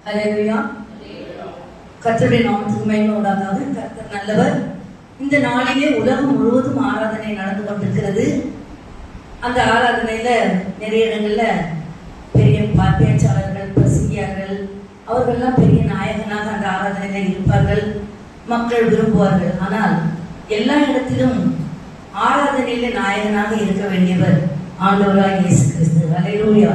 ஹல்லேலூயா. கர்த்தருடைய நாமத்துக்கு மகிமை உண்டாவதாக. கர்த்தர் நல்லவர். இந்த நாளிலே உலகம் முழுவதும் ஆராதனை நடந்து கொண்டிருக்கிறது. அந்த ஆராதனையில நிறைய இடங்கள்ல பெரிய பேச்சாளர்கள், பிரசங்கியார்கள், அவர்கள்லாம் பெரிய நாயகனாக அந்த ஆராதனையில இருப்பார்கள். மக்கள் விரும்புவார்கள். ஆனால் எல்லா இடத்திலும் ஆராதனையில நாயகனாக இருக்க வேண்டியவர் ஆண்டவராகிய இயேசு கிறிஸ்து. ஹல்லேலூயா.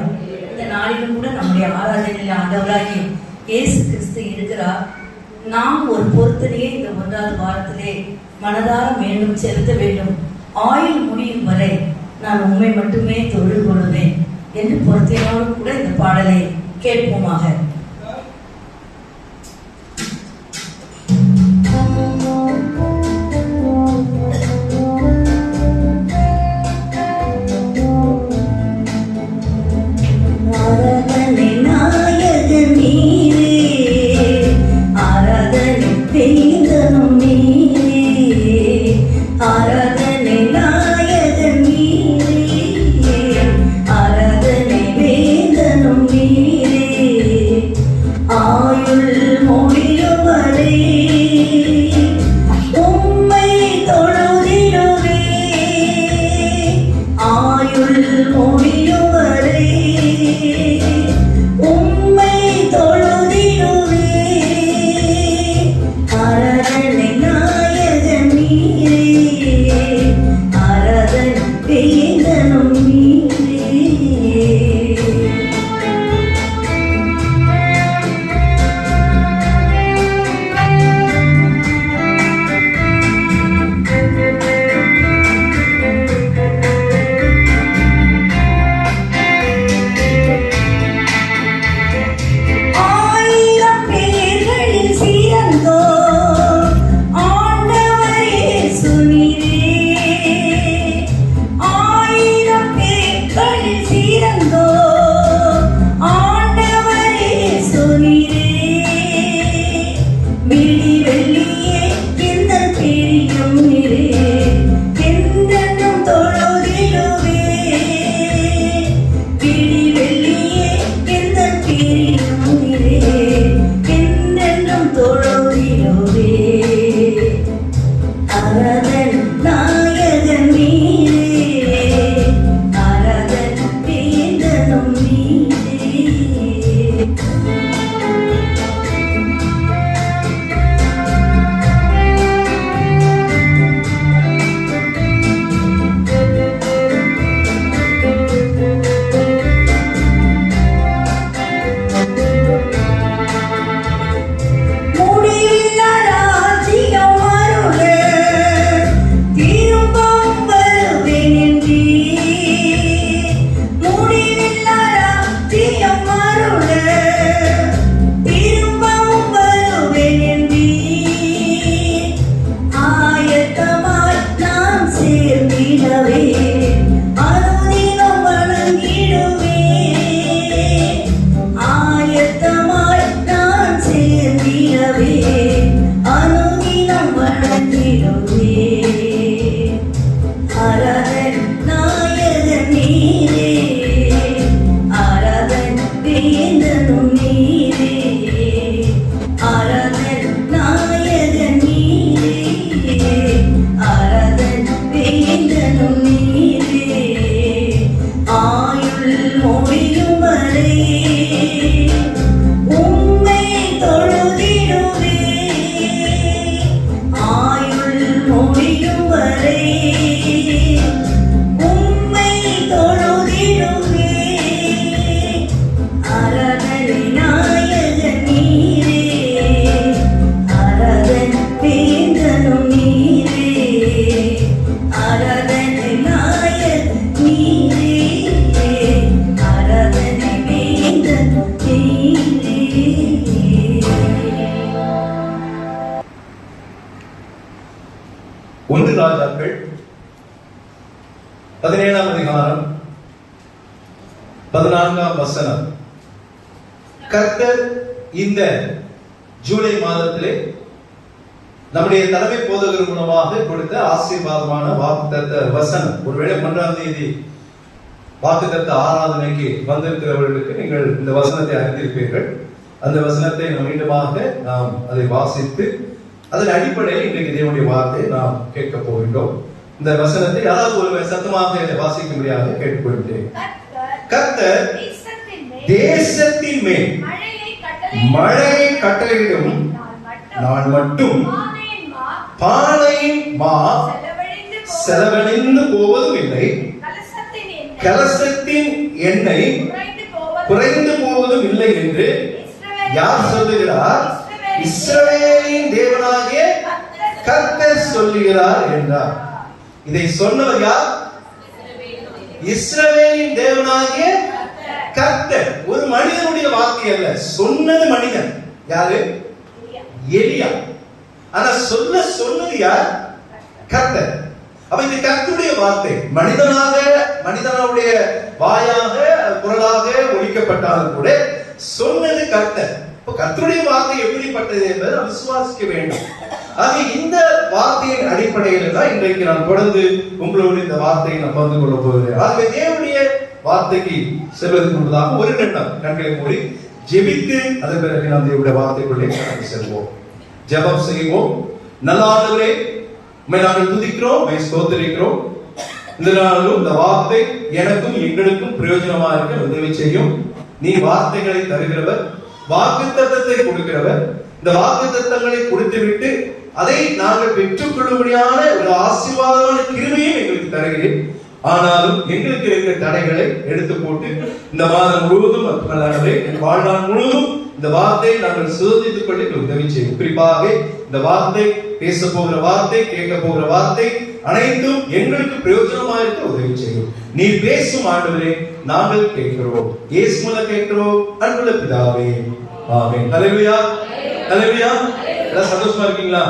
இந்த நாளிலும் கூட நம்முடைய ஆராதனையில ஆண்டவராகிய இயேசு கிறிஸ்து இருக்கிறார். நாம் ஒரு பொருத்தனையை இந்த 1வது வாரத்திலே மனதார மீண்டும் செலுத்த வேண்டும். ஆயுள் முடியும் வரை நான் உண்மை மட்டுமே தொழில் கொள்வேன் என்று பொருத்தினோடு கூட இந்த பாடலை கேட்போமாக. ராஜாக்கள் 17ஆம் அதிகாரம் 14ஆம் வசனம். கர்த்தர் இந்த ஜூலை மாதத்திலே நம்முடைய தலைமை போதகர் மூலமாக கொடுத்த ஆசீர்வாதமான வாக்குத்தத்த வசனம். ஒருவேளை 1ஆம் தேதி வாக்குத்தத்த ஆராதனைக்கு வந்திருக்கிறவர்களுக்கு நீங்கள் இந்த வசனத்தை அறிந்திருப்பீர்கள். அந்த வசனத்தை நாம் மீண்டுமாக நாம் அதை வாசித்து அதன் அடிப்படையில் இன்றைக்கு தேவனுடைய வார்த்தையை நாம் கேட்க போகின்றோம். இந்த வசனத்தை யாராவது ஒருவர் சத்தமாக வாசிக்கும்படியாக கேட்டுக்கொள்கிறேன். கர்த்தர் தேசத்தின் மேல் மழையை கட்டளையிடும் நாள் மட்டும் பானையின் மா செலவழிந்து போவதும் இல்லை, கலசத்தின் எண்ணெய் குறைந்து போவதும் இல்லை என்று யார் சொல்லுகிறார்? இஸ்ரவேலின் தேவனாகிய கர்த்தர் சொல்லுகிறார் என்றார். இதை சொன்னவர் யார்? இஸ்ரவேலின் தேவனாகிய கர்த்தர். ஒரு மனிதனுடைய வார்த்தை அல்ல, சொன்னது மனிதன். யாரு? எலியா. ஆனா சொன்னது யார்? கர்த்தர். அப்ப இந்த கர்த்தருடைய வார்த்தை மனிதனுடைய வாயாக குரலாக ஒலிக்கப்பட்டாலும் கூட சொன்னது கர்த்தர். கர்த்தருடைய வார்த்தை எப்படிப்பட்டது என்பதை நாம் விசுவாசிக்க வேண்டும். ஆக இந்த வார்த்தையின் அடிப்படையில் தான் இன்றைக்கு நான் தொடர்ந்து உங்களோடு இந்த வார்த்தையை நான் பகிர்ந்து கொள்ள போகிறேன். ஆகவே தேவனுடைய வார்த்தைக்கு செல்வதற்கு முன்பதாக ஒரு நிமிடம் கண்களை மூடி ஜெபித்து அதன் பிறகு நாம் தேவனுடைய வார்த்தைக்குள்ளே செல்வோம். ஜெபம் செய்வோம். நல்ல ஆண்டவரே, உம்மை நாங்கள் துதிக்கிறோம், உம்மை ஸ்தோத்திரிக்கிறோம். இந்த நாளும் இந்த வார்த்தை எனக்கும் எங்களுக்கும் பிரயோஜனமா இருக்க உதவி செய்யும். நீ வார்த்தைகளை தருகிறவர், வாக்குத்தத்தத்தை கொடுக்கிறவர். இந்த வாக்குத்தத்தங்களை கொடுத்துவிட்டு அதை நாங்கள் பெற்றுக்கொள்ளும்படியான ஒரு ஆசீர்வாதமான கிருபையை எங்களுக்கு தருகிறேன். ஆனாலும் எங்களுக்கு இருக்கிற தடைகளை எடுத்து போட்டு இந்த மாதம் முழுவதும் மட்டுமல்லாமலே என் வாழ்நாள் முழுவதும் இந்த வார்த்தையை நாங்கள் சுதந்தித்துக் கொள்ள உதவி செய்யும். குறிப்பாக இந்த வார்த்தை, பேச போகிற வார்த்தை, கேட்க போகிற வார்த்தை அனைத்தும் எங்களுக்கு பிரயோஜனமாக இருக்க உதவி செய்யும். நீ பேசும் ஆண்டவரே, நாங்கள் கேட்கிறோம். இயேசு மூலம் கேட்கிறோம் அன்புள்ள பிதாவே, ஆமென். ஹல்லேலூயா, ஹல்லேலூயா. எல்லாம் சந்தோஷமா இருக்கீங்களா?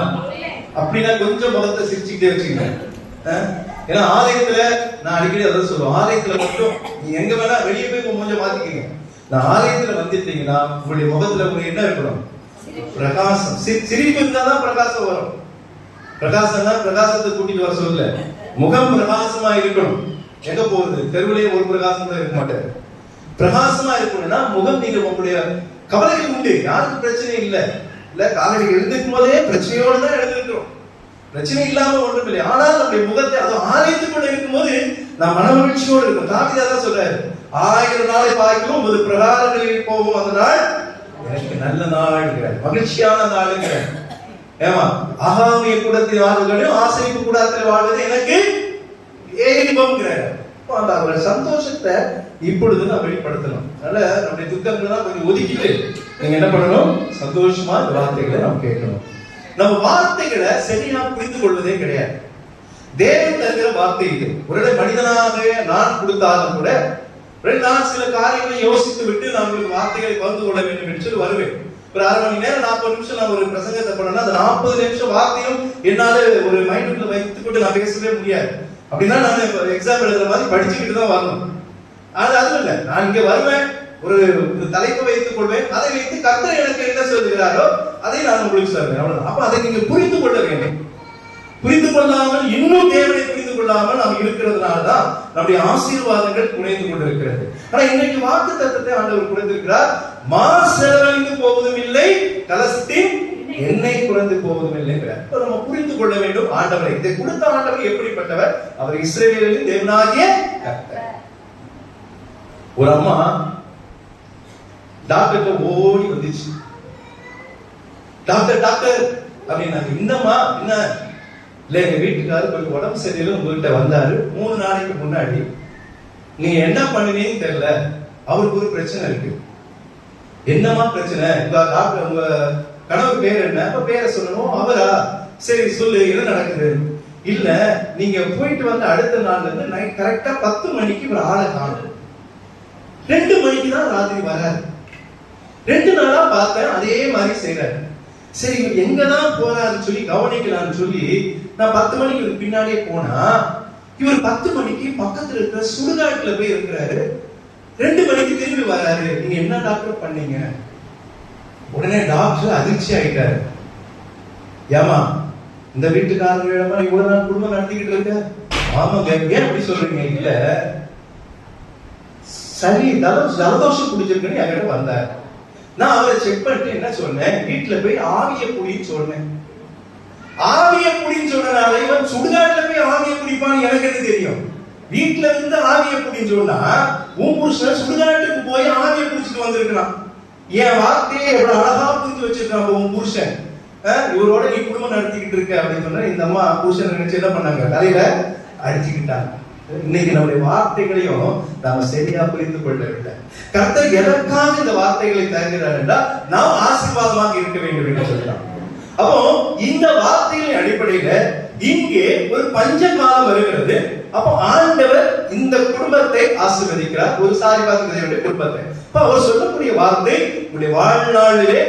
அப்படின்னா கொஞ்சம் முகத்தை சிரிச்சுக்கிட்டே வச்சுக்கங்க. ஏன்னா ஆலயத்துல நான் அடிக்கடி அதான் சொல்லுவேன், ஆலயத்துல மட்டும் நீ எங்க வேணா வெளியே போய் கொஞ்சம் மாத்திக்கீங்க. நான் ஆலயத்துல வந்துட்டீங்கன்னா உங்களுடைய முகத்துல உங்களுக்கு என்ன இருக்கணும்? பிரகாசம். சிரிப்பு இருந்தாதான் பிரகாசம் வரும். பிரகாசம் தான் பிரகாசத்தை கூட்டிட்டு வர சொல்ல, முகம் பிரகாசமா இருக்கணும். எங்க போகுது? தெருவிலேயே ஒரு பிரகாசம் கூட இருக்க மாட்டாரு. பிரகாசமா இருக்கணும்னா முகம், நீங்க உங்களுடைய கவலைகள் உண்டு, யாருக்கும் பிரச்சனை இல்லை. இல்ல காலையில் எழுந்திருக்கும் போதே பிரச்சனையோடு தான் எழுந்திருக்கிறோம். பிரச்சனை இல்லாம ஒன்றும் இல்லை. ஆனால் நம்முடைய முகத்தை, அது ஆலயத்துக்குள்ள இருக்கும்போது நாம் மன மகிழ்ச்சியோடு இருக்கும். தாவீது அதான் சொல்றாரு, 1000 நாளை பார்க்கிறோம் ஒரு பிரகாரங்களில் போகும் அந்த நாள் எனக்கு நல்ல நாள், மகிழ்ச்சியான நாளுங்கிற. ஏமா ஆகாமிய கூடத்தில் வாழ்வதையும் ஆசிரியப்பு கூடத்தில் வாழ்வது எனக்கு இன்பம்ங்கிறார். அந்த அவருடைய சந்தோஷத்தை இப்பொழுது நான் வெளிப்படுத்தணும். அதனால நம்முடைய துக்கங்களை கொஞ்சம் ஒதுக்கிட்டு நீங்க என்ன பண்ணணும்? சந்தோஷமா இந்த வார்த்தைகளை நாம் கேட்கணும். நம்ம வார்த்தைகளை சரியா புரிந்து கொள்வதே கிடையாது. தேவன் தருகிற வார்த்தை இது. ஒருவேளை மனிதனாக நான் கொடுத்தாலும் கூட நான் சில காரியங்களை யோசித்து விட்டு நான் உங்களுக்கு வார்த்தைகளை பகிர்ந்து கொள்ள வேண்டும் என்று சொல்லி வருவேன். ஒரு 1/2 மணி நேரம் 40 நிமிஷம் நான் ஒரு பிரசங்கத்தை பண்ணேன்னா அந்த 40 நிமிஷம் வார்த்தையும் என்னால ஒரு மைண்டுக்குள்ள வைத்துக்கொண்டு நான் பேசவே முடியாது. அப்படின்னா நான் எக்ஸாம் எழுதுற மாதிரி படிச்சுக்கிட்டு தான் வரணும். அதுவும் இல்லை, நான் இங்க வருவேன், ஒரு தலைப்பை வைத்துக் கொள்வேன், அதை வைத்து கர்த்தர் எனக்கு என்ன சொல்லுகிறாரோ அதை நான் உங்களுக்கு சொல்றேன். அவ்வளவுதான். அப்ப அதை நீங்க புரிந்து கொள்ள வேண்டும். புரிந்து கொள்ளாமல், இன்னும் தேவனை புரிந்து கொள்ளாமல் நாம் இருக்கிறதுனாலதான் நம்முடைய ஆசீர்வாதங்கள் குறைந்து கொண்டிருக்கிறது. ஆனா இன்னைக்கு வாக்கு தத்தத்தை ஆண்டவர் குறைந்திருக்கிறார். மா செலவழிந்து போவதும் இல்லை, கலசத்தின் எண்ணெய் குறைந்து போவதும் இல்லைங்கிறார். நம்ம புரிந்து கொள்ள வேண்டும். ஆண்டவரை, இதை கொடுத்த ஆண்டவர் எப்படிப்பட்டவர்? அவர் இஸ்ரவேலின் தேவனாகிய கர்த்தர். ஒரு அம்மா டாக்டர்கிட்ட ஓடி வந்துச்சு. டாக்டர் டாக்டர் அப்படின்னாங்க. என்னம்மா என்ன? இல்ல எங்க வீட்டுக்காரர் கொஞ்சம் உடம்பு சரியில்லை, உங்ககிட்ட வந்தாரு 3 நாளைக்கு முன்னாடி. நீங்க என்ன பண்ணுவீங்கன்னு தெரியல, அவருக்கு ஒரு பிரச்சனை இருக்கு. என்னமா பிரச்சனை? டாக்டர் உங்க கணவர் பேர் என்ன? அப்ப பேரை சொல்லணும். அவரா? சரி சொல்லு, என்ன நடக்குது? இல்ல நீங்க போயிட்டு வந்து அடுத்த நாள்ல இருந்து நைட் கரெக்டா 10 மணிக்கு ஒரு ஆளை காணும். 2 மணிக்கு தான் ராத்திரி வராரு. 2 நாளா பார்த்தேன், அதே மாதிரி செய்யறாரு. சரி எங்கதான் போறாருன்னு சொல்லி கவனிக்கலாம்னு சொல்லி நான் 10 மணிக்கு பின்னாடியே போனா, இவர் 10 மணிக்கு பக்கத்துல இருக்கிற சுடுகாட்டுல போய் இருக்கிறாரு. 2 மணிக்கு திரும்பி வராரு. நீங்க என்ன டாக்டர் பண்ணீங்க? உடனே டாக்டர் அதிர்ச்சி ஆயிட்டாரு. ஏமா இந்த வீட்டுக்காரங்க இவ்வளவு நாள் குடும்பம் நடத்திக்கிட்டு இருக்க? ஆமாங்க. ஏன் அப்படி சொல்றீங்க? இல்ல சரி ஜலதோஷம் பிடிச்சிருக்குன்னு என்கிட்ட வந்தார். நான் அவரை செக் பண்ணிட்டு என்ன சொன்னேன், வீட்டுல போய் ஆவிய குடின்னு சொன்னேன். ஆவிய குடின்னு சொன்னனால இவன் சுடுகாட்டுல போய் ஆவிய குடிப்பான்னு எனக்கு என்ன தெரியும்? வீட்டுல இருந்து ஆவிய குடின்னு சொன்னா உன் புருஷன் சுடுகாட்டுக்கு போய் ஆவிய குடிச்சிட்டு வந்திருக்கிறான். என் வார்த்தையை எவ்வளவு அழகா புரிஞ்சு வச்சிருக்கான் உன் புருஷன். இவரோட நீ குடும்பம் நடத்திக்கிட்டு இருக்க அப்படின்னு சொன்னா இந்த அம்மா புருஷன் நினைச்சு என்ன பண்ணாங்க, தலையில அடிச்சுக்கிட்டாங்க. இன்னைக்கு நம்முடைய வார்த்தைகளையும் நாம சரியா புரிந்து கொள்ளவில்லை. கர்த்தர் எதற்காக இந்த வார்த்தைகளை தருகிறார் என்றால் நாம் ஆசீர்வாதமாக இருக்க வேண்டும் என்று சொல்றான். அப்போ இந்த வார்த்தைகளின் அடிப்படையில இங்கே ஒரு பஞ்ச காலம் வருகிறது. அப்போ ஆண்டவர் இந்த குடும்பத்தை ஆசீர்வதிக்கிறார், ஒரு சாரிபாத் குடும்பத்தை. அப்ப அவர் சொல்லக்கூடிய வார்த்தை, உங்களுடைய வாழ்நாளிலே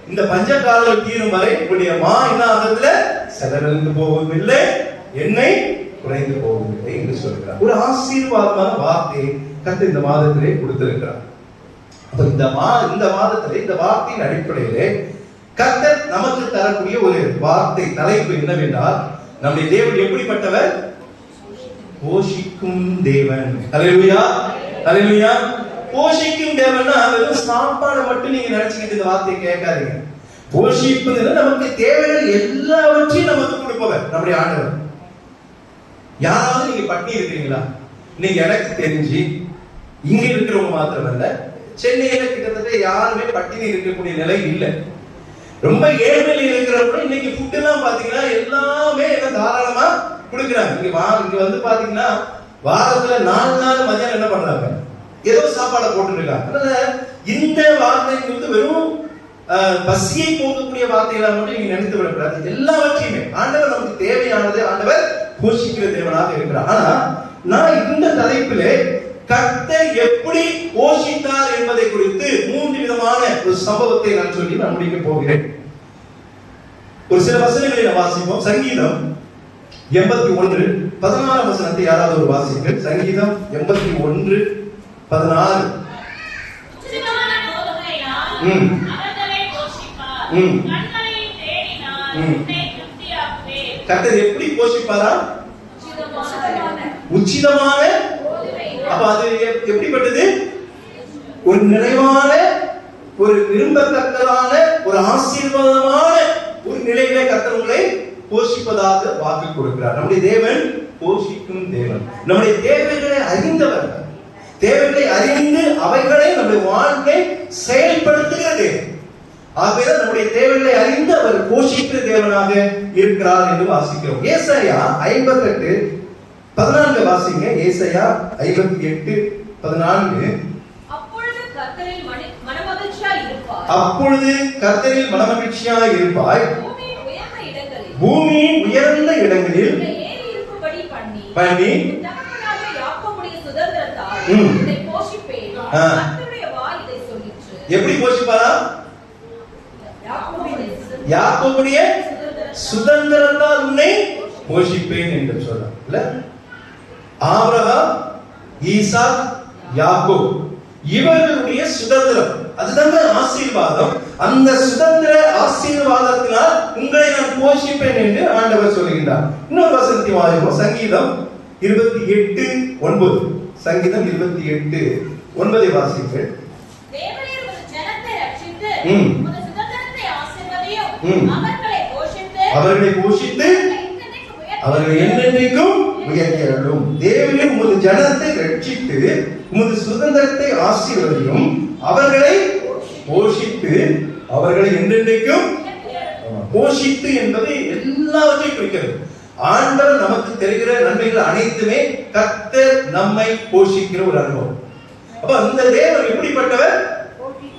இந்த பஞ்ச காலம் தீரும் வரை உங்களுடைய மா என்ன ஆகிறதுல செலவிழந்து போவதில்லை, எண்ணெய் குறைந்து போவதில்லை என்று சொல்கிறார். ஒரு ஆசீர்வாதமான வார்த்தையை கர்த்தர் இந்த மாதத்திலே கொடுத்திருக்கிறார். அப்ப இந்த மாதத்திலே இந்த வார்த்தையின் அடிப்படையிலே கர்த்தர் நமக்கு தரக்கூடிய ஒரு வார்த்தை தலைப்பு என்னவென்றால், நம்முடைய தேவன் எப்படிப்பட்டவர்? போஷிக்கும் தேவன். அல்லேலூயா, அல்லேலூயா. போஷிக்கும் தேவன்னா வெறும் சாப்பாடு மட்டும் நீங்க நினைச்சுக்கிட்டு இந்த வார்த்தையை கேட்காதீங்க. போஷிப்பது நமக்கு தேவைகள் எல்லாவற்றையும் நமக்கு கொடுப்பவர் நம்முடைய ஆண்டவர். யாராவது நீங்க பட்டினி இருக்கிறீங்களா? இன்னைக்கு எனக்கு தெரிஞ்சு இங்க இருக்கிறவங்க மாத்திரமல்ல, சென்னையில கிட்டத்தட்ட யாருமே பட்டினி இருக்கக்கூடிய நிலை இல்லை. ரொம்ப ஏழ்மையில இருக்கிறவங்க இன்னைக்கு ஃபுட் எல்லாம் பாத்தீங்கன்னா எல்லாமே தாராளமா கொடுக்குறாங்க. இங்க வந்து பாத்தீங்கன்னா வாரத்துல 4 நாள் மதியம் என்ன பண்றாங்க, ஏதோ சாப்பாடை போட்டு இருக்காங்க. அதனால இந்த வார்த்தை வெறும் பசியை போகக்கூடிய வார்த்தைகளை மட்டும் நீங்க நினைத்து விடக்கூடாது. எல்லாவற்றையுமே ஆண்டவர் நமக்கு தேவையானது ஆண்டவர் போஷிக்கிற தேவனாக இருக்கிறார். ஆனா நான் இந்த தலைப்பிலே கர்த்தர் எப்படி போஷித்தார் என்பதை குறித்து 3 விதமான ஒரு சம்பவத்தை நான் சொல்லி நான் முடிக்க போகிறேன். ஒரு சில வசனங்களை நான் வாசிப்போம். சங்கீதம் 81:16 வசனத்தை யாராவது ஒரு வாசிங்க. சங்கீதம் 81:16. கர்த்தர் எப்படி போஷிப்பாரா? உச்சிதமான. அப்ப அது எப்படிப்பட்டது? ஒரு நிறைவான, ஒரு விரும்பத்தக்கதான, ஒரு ஆசீர்வாதமான ஒரு நிலையில கர்த்தர் உங்களை போஷிப்பதாக வாக்கு கொடுக்கிறார். நம்முடைய தேவன் போஷிக்கும் தேவன். நம்முடைய தேவைகளை அறிந்தவர். தேவைகளை அறிந்து அவைகளை நம்முடைய வாழ்க்கை செயல்படுத்துகிறது. ஆகவே நம்முடைய தேவைகளை அறிந்து அவர் போஷிக்கிற தேவனாக இருக்கிறார் என்று வாசிக்கிறோம். ஏசாயா 58:14 வாசிங்க. ஏசாயா 58:14. அப்பொழுது கர்த்தரில் மனமகிழ்ச்சியாய் இருப்பாய், பூமியின் உயர்ந்த இடங்களில் பண்ணி எப்படி போஷிப்பாரா? யாக்கோபுடைய சுதந்திரத்தால் உன்னை போஷிப்பேன் என்று சொல்றார். ஆபிரகாம், ஈசாக், யாக்கோப் இவர்களுடைய சுதந்திரம், அதுதான் ஆசீர்வாதம். அந்த சுதந்திர ஆசீர்வாதத்தினால் உங்களை நான் போஷிப்பேன் என்று ஆண்டவர் சொல்லுகிறார். இன்னொரு வசனத்தை வாசிப்போம். சங்கீதம் 28:9. சங்கீதம் 28:9 வாசிங்கள். அவர்களை போஷித்து அவர்களை என்றென்றைக்கும் உயர்த்தியருளும். தேவனே உமது ஜனத்தை ரட்சித்து உமது சுதந்திரத்தை ஆசீர்வதியும். அவர்களை போஷித்து அவர்களை என்றென்றைக்கும். போஷித்து என்பது எல்லாவற்றையும் குறிக்கிறது. ஆண்டவர் நமக்கு தெரிகிற நன்மைகள் அனைத்துமே கர்த்தர் நம்மை போஷிக்கிற ஒரு அனுபவம். அப்ப இந்த தேவன் எப்படிப்பட்டவர்?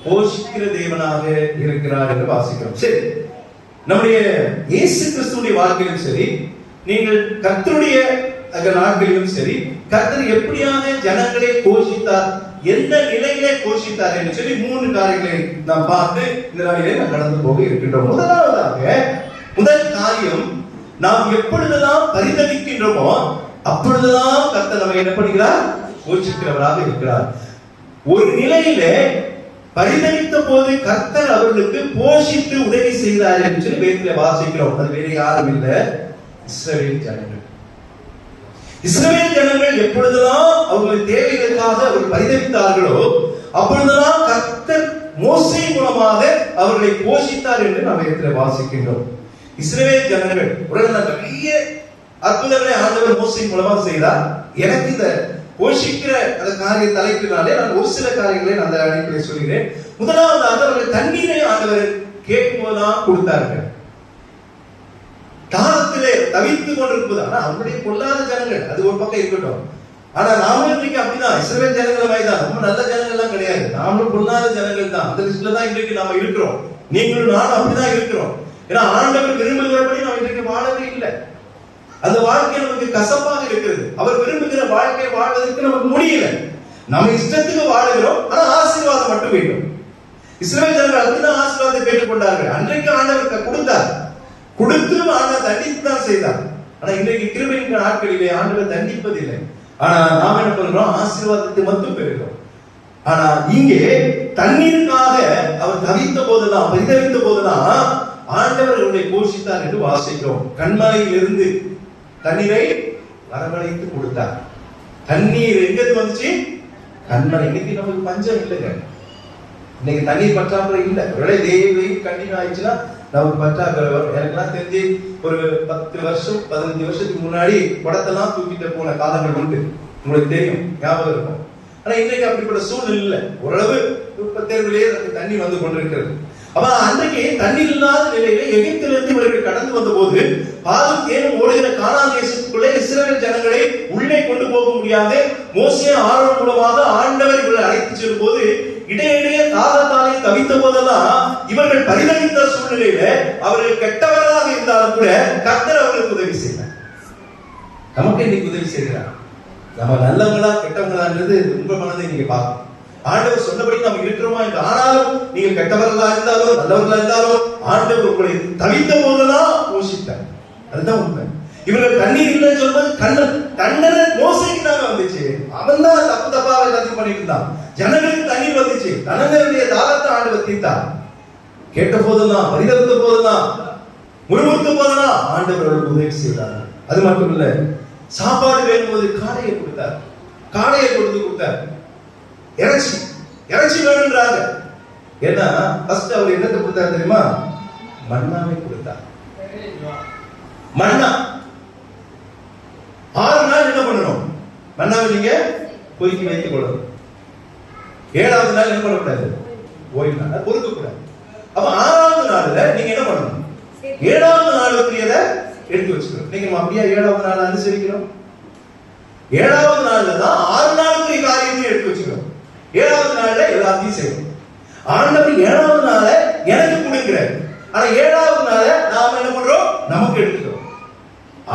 போஷிக்கிற தேவனாக இருக்கிறார் என்று வாசிக்கிறோம். சரி, நம்முடைய இயேசு கிறிஸ்துவின் வாழ்க்கையிலும் சரி, நீங்கள் கர்த்தருடைய நாட்களிலும் சரி, கர்த்தர் எப்படியாக ஜனங்களை போஷித்தார், எந்த நிலையிலே போஷித்தார் என்று சொல்லி 3 காரியங்களை நாம் பார்த்து இந்த நாளிலே நாம் கடந்து போக இருக்கின்றோம். முதல் காரியம், நாம் எப்பொழுதெல்லாம் பரிதவிக்கின்றோமோ அப்பொழுதுதான் கர்த்தர் நம்மை என்ன பண்ணுகிறார்? போஷிக்கிறவராக இருக்கிறார். ஒரு நிலையிலே பரிதவித்த போது கர்த்தர் அவர்களுக்கு போஷித்து உதவி செய்தார் என்று சொல்லி வேதத்திலே வாசிக்கிறோம். அது வேற யாரும் இல்ல, இஸ்ரவேல் ஜனங்கள். இஸ்ரவேல் ஜனங்கள் எப்பொழுதெல்லாம் அவர்கள் தேவைகளுக்காக அவர் பரிதவித்தார்களோ அப்பொழுதெல்லாம் கர்த்தர் மோசே மூலமாக அவர்களை போஷித்தார் என்று நாம் இடத்துல வாசிக்கின்றோம். இஸ்ரவேல் ஜனங்கள் உடனே நிறைய அற்புதங்களை ஆண்டவர் மோசே மூலமாக செய்தார். எனக்கு இந்த போஷிக்கிற அந்த காரிய தலைப்பினாலே நான் ஒரு சில காரியங்களை நான் அந்த அடிப்படையில் சொல்கிறேன். முதலாவதாக அவர்கள் தண்ணீரை ஆண்டவர் கேட்கும் போதுதான் கொடுத்தார்கள். தாகத்திலே தவித்துக் கொண்டிருப்பது. ஆனா அவங்களுடைய பொல்லாத ஜனங்கள், அது ஒரு பக்கம் இருக்கட்டும். ஆனா நாமளும் இன்றைக்கு அப்படிதான், இஸ்ரவேல் ஜனங்கள் மாதிரிதான், ரொம்ப நல்ல ஜனங்கள் எல்லாம் கிடையாது, நாமளும் பொல்லாத ஜனங்கள் தான். அந்த லிஸ்ட்ல தான் இன்றைக்கு நாம இருக்கிறோம். நீங்களும் நானும் அப்படிதான் இருக்கிறோம். ஏன்னா ஆண்டவர் விரும்புகிறபடி நாம் இன்றைக்கு வாழவே இல்லை. அந்த வாழ்க்கை நமக்கு கசப்பாக இருக்கிறது. அவர் விரும்புகிற வாழ்க்கையை வாழ்வதற்கு நமக்கு முடியல. நம்ம இஷ்டத்துக்கு வாழுகிறோம். ஆனா ஆசீர்வாதம் மட்டும் வேண்டும். இஸ்ரவேல் ஜனங்கள் அப்படிதான் ஆசீர்வாதத்தை பெற்றுக்கொண்டார்கள். அன்றைக்கு ஆண்டவர் கொடுத்தார், கொடுத்து ஆண்டவர் தண்டித்து தான் செய்தார். ஆனா இன்றைக்கு கிருபையின் நாட்களிலே ஆண்டவர் தண்டிப்பதில்லை. ஆனா நாம் என்ன பண்றோம்? ஆசீர்வாதத்தை மட்டும் பெறுகிறோம். ஆனா இங்கே தண்ணீருக்காக அவர் தவித்த போதெல்லாம், பரிதவித்த போதெல்லாம் ஆண்டவர் அவர்களை போஷித்தார் என்று வாசிக்கிறோம். கண்மலையிலிருந்து தண்ணீரை வரவழைத்து கொடுத்தார். தண்ணீர் எங்கிருந்து வந்துச்சு? கண்மலை. இன்னைக்கு நமக்கு பஞ்சம் இல்லைங்க. இன்னைக்கு தண்ணீர் பற்றாக்குறை இல்லை. ஒருவேளை தேவையும் கண்டினியூ ஆயிடுச்சுன்னா நமக்கு பற்றாக்குறை வரும். எனக்குலாம் தெரிஞ்சு ஒரு 10 வருஷம் 15 வருஷத்துக்கு முன்னாடி குடத்தெல்லாம் தூக்கிட்டு போன காலங்கள் உண்டு. உங்களுக்கு தெரியும், ஞாபகம் இருக்கும். ஆனா இன்றைக்கு அப்படிப்பட்ட சூழ்நிலை இல்லை. ஓரளவு தேர்விலேயே தண்ணி வந்து கொண்டிருக்கிறது. அப்ப அன்றைக்கு தண்ணீர் இல்லாத நிலையில எகிப்திலிருந்து இவர்கள் கடந்து வந்த போது பாலும் தேனும் ஓடுகிற கானான் தேசத்துக்குள்ளே இஸ்ரவேல் ஜனங்களை உள்ளே கொண்டு போக முடியாது. மோசே ஆரோன் மூலமாக ஆண்டவர் இவர்களை அழைத்து செல்லும் போது இடையிடையே தாகத்தாலே தவித்த போதெல்லாம் இவர்கள் பரிதவித்த சூழ்நிலையில அவர்கள் கெட்டவர்களாக இருந்தாலும் கூட கர்த்தர் அவர்களுக்கு உதவி செய்தார். நமக்கு இன்னைக்கு உதவி செய்கிறார். நம்ம நல்லவங்களா கெட்டவங்களான்றது உங்க மனதை நீங்க பார்க்கணும். ஆண்டவர் சொன்னபடி நம்ம இருக்கிறோமா என்று. ஆனாலும் நீங்கள் கெட்டவர்களா இருந்தாலும் நல்லவர்களா இருந்தாலும் ஆண்டவர் உங்களை தவித்த போதெல்லாம் போஷித்தார். அதுதான் உண்மை. இவர்கள் தண்ணீர் இல்லைன்னு சொல்வது தண்டனை மோசைக்கு தாங்க வந்துச்சு. அவன் தான் தப்பு தப்பா எல்லாத்தையும் பண்ணிட்டு இருந்தான். ஜனங்களுக்கு தண்ணீர் வந்துச்சு. ஜனங்களுடைய தாகத்தை ஆண்டவர் தீர்த்தார். கேட்ட போதெல்லாம், பரிதவித்த போதெல்லாம், முறுமுறுத்த போதெல்லாம் ஆண்டவர் அவர்களுக்கு உதவி செய்தார். அது மட்டும் இல்ல, சாப்பாடு வேணும் போது காடையை கொடுத்தார். காடையை கொடுத்தார். இறைச்சி வேணும்ன்றாங்க. ஏன்னா ஃபர்ஸ்ட் அவர் என்னத்தை கொடுத்தார் தெரியுமா? மன்னாவை கொடுத்தார். மன்னா 6 நாள் என்ன பண்ணணும்? மன்னாவை நீங்க பொறுக்கி வைத்துக் கொள்ளணும். 7வது நாள் என்ன பண்ணக்கூடாது? ஓய்வு நாள், பொறுக்க கூடாது. அப்ப 6வது நாள்ல நீங்க என்ன பண்ணணும்? 7வது நாளுக்குரியதை எடுத்து வச்சுக்கணும். நீங்க அப்படியே 7வது நாள் அனுசரிக்கிறோம். 7வது நாள்ல தான் 6 நாளுக்குரிய காரியத்தையும் எடுத்து வச்சுக்கணும். 7வது நாள்ல எல்லாத்தையும் செய்யணும். ஆண்டவர் 7வது நாள எனக்கு கொடுக்கிறார். ஆனா 7வது நாள நாம என்ன பண்றோம்? நமக்கு எடுத்துக்கிறோம்.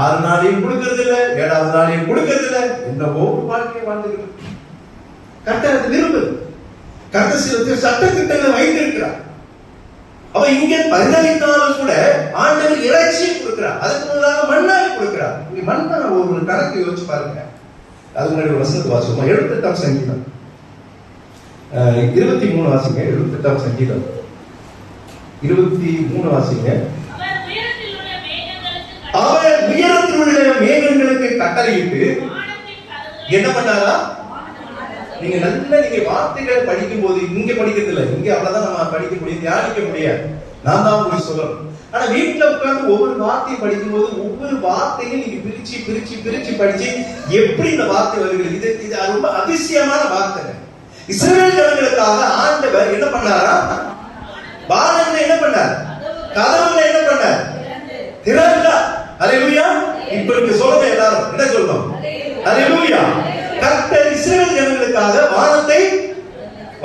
6 நாளையும் கொடுக்கறது இல்ல, 7வது நாளையும் கொடுக்கறது இல்ல. இந்த ஒவ்வொரு வாழ்க்கையை வாழ்ந்துக்கிறோம். கர்த்தர் விரும்புது. கர்த்தர் சில சட்டத்திட்டங்களை வைத்திருக்கிறார். அப்ப இங்க பரிதவித்தாலும் கூட ஆண்டவர் இறைச்சியை கொடுக்கிறார். அதுக்கு முன்னாக மண்ணாவை கொடுக்கிறார். இங்க மண்ணா ஒரு கணக்கு யோசிச்சு பாருங்க. அது முன்னாடி ஒரு வசனத்தை வாசிப்போம். 78ஆம் சங்கீதம் 23 வாசிங்க. 78ஆம் சங்கீதம் 23 வாசிங்க. அவர் உயரத்தில் உள்ள மேகங்களுக்கு கட்டளையிட்டு என்ன பண்ணாரா? நீங்க வார்த்தைகளை படிக்கும் போது இங்க படிக்கிறது இல்ல, இங்க அவ்வளவுதான் நம்ம படிக்க முடியும், தியானிக்க முடியாது. நான் தான் உங்களுக்கு சொல்லணும். ஆனா வீட்டுல உட்கார்ந்து ஒவ்வொரு வார்த்தையும் படிக்கும் போது ஒவ்வொரு வார்த்தையும் நீங்க பிரிச்சு பிரிச்சு பிரிச்சு படிச்சு எப்படி இந்த வார்த்தை வருகிறது, இது ரொம்ப அதிசயமான வார்த்தை. இஸ்ரவேல் ஜனங்களுக்காக ஆண்டவர் என்ன பண்ணாரா? வானத்தை என்ன பண்ணார்? கதவுகளை என்ன பண்ணார்? திறந்தார். அல்லேலூயா. இப்ப நீங்க சொல்லுங்க, எல்லாரும் என்ன சொல்றோம்? அல்லேலூயா. கர்த்தர் இஸ்ரவேல் ஜனங்களுக்காக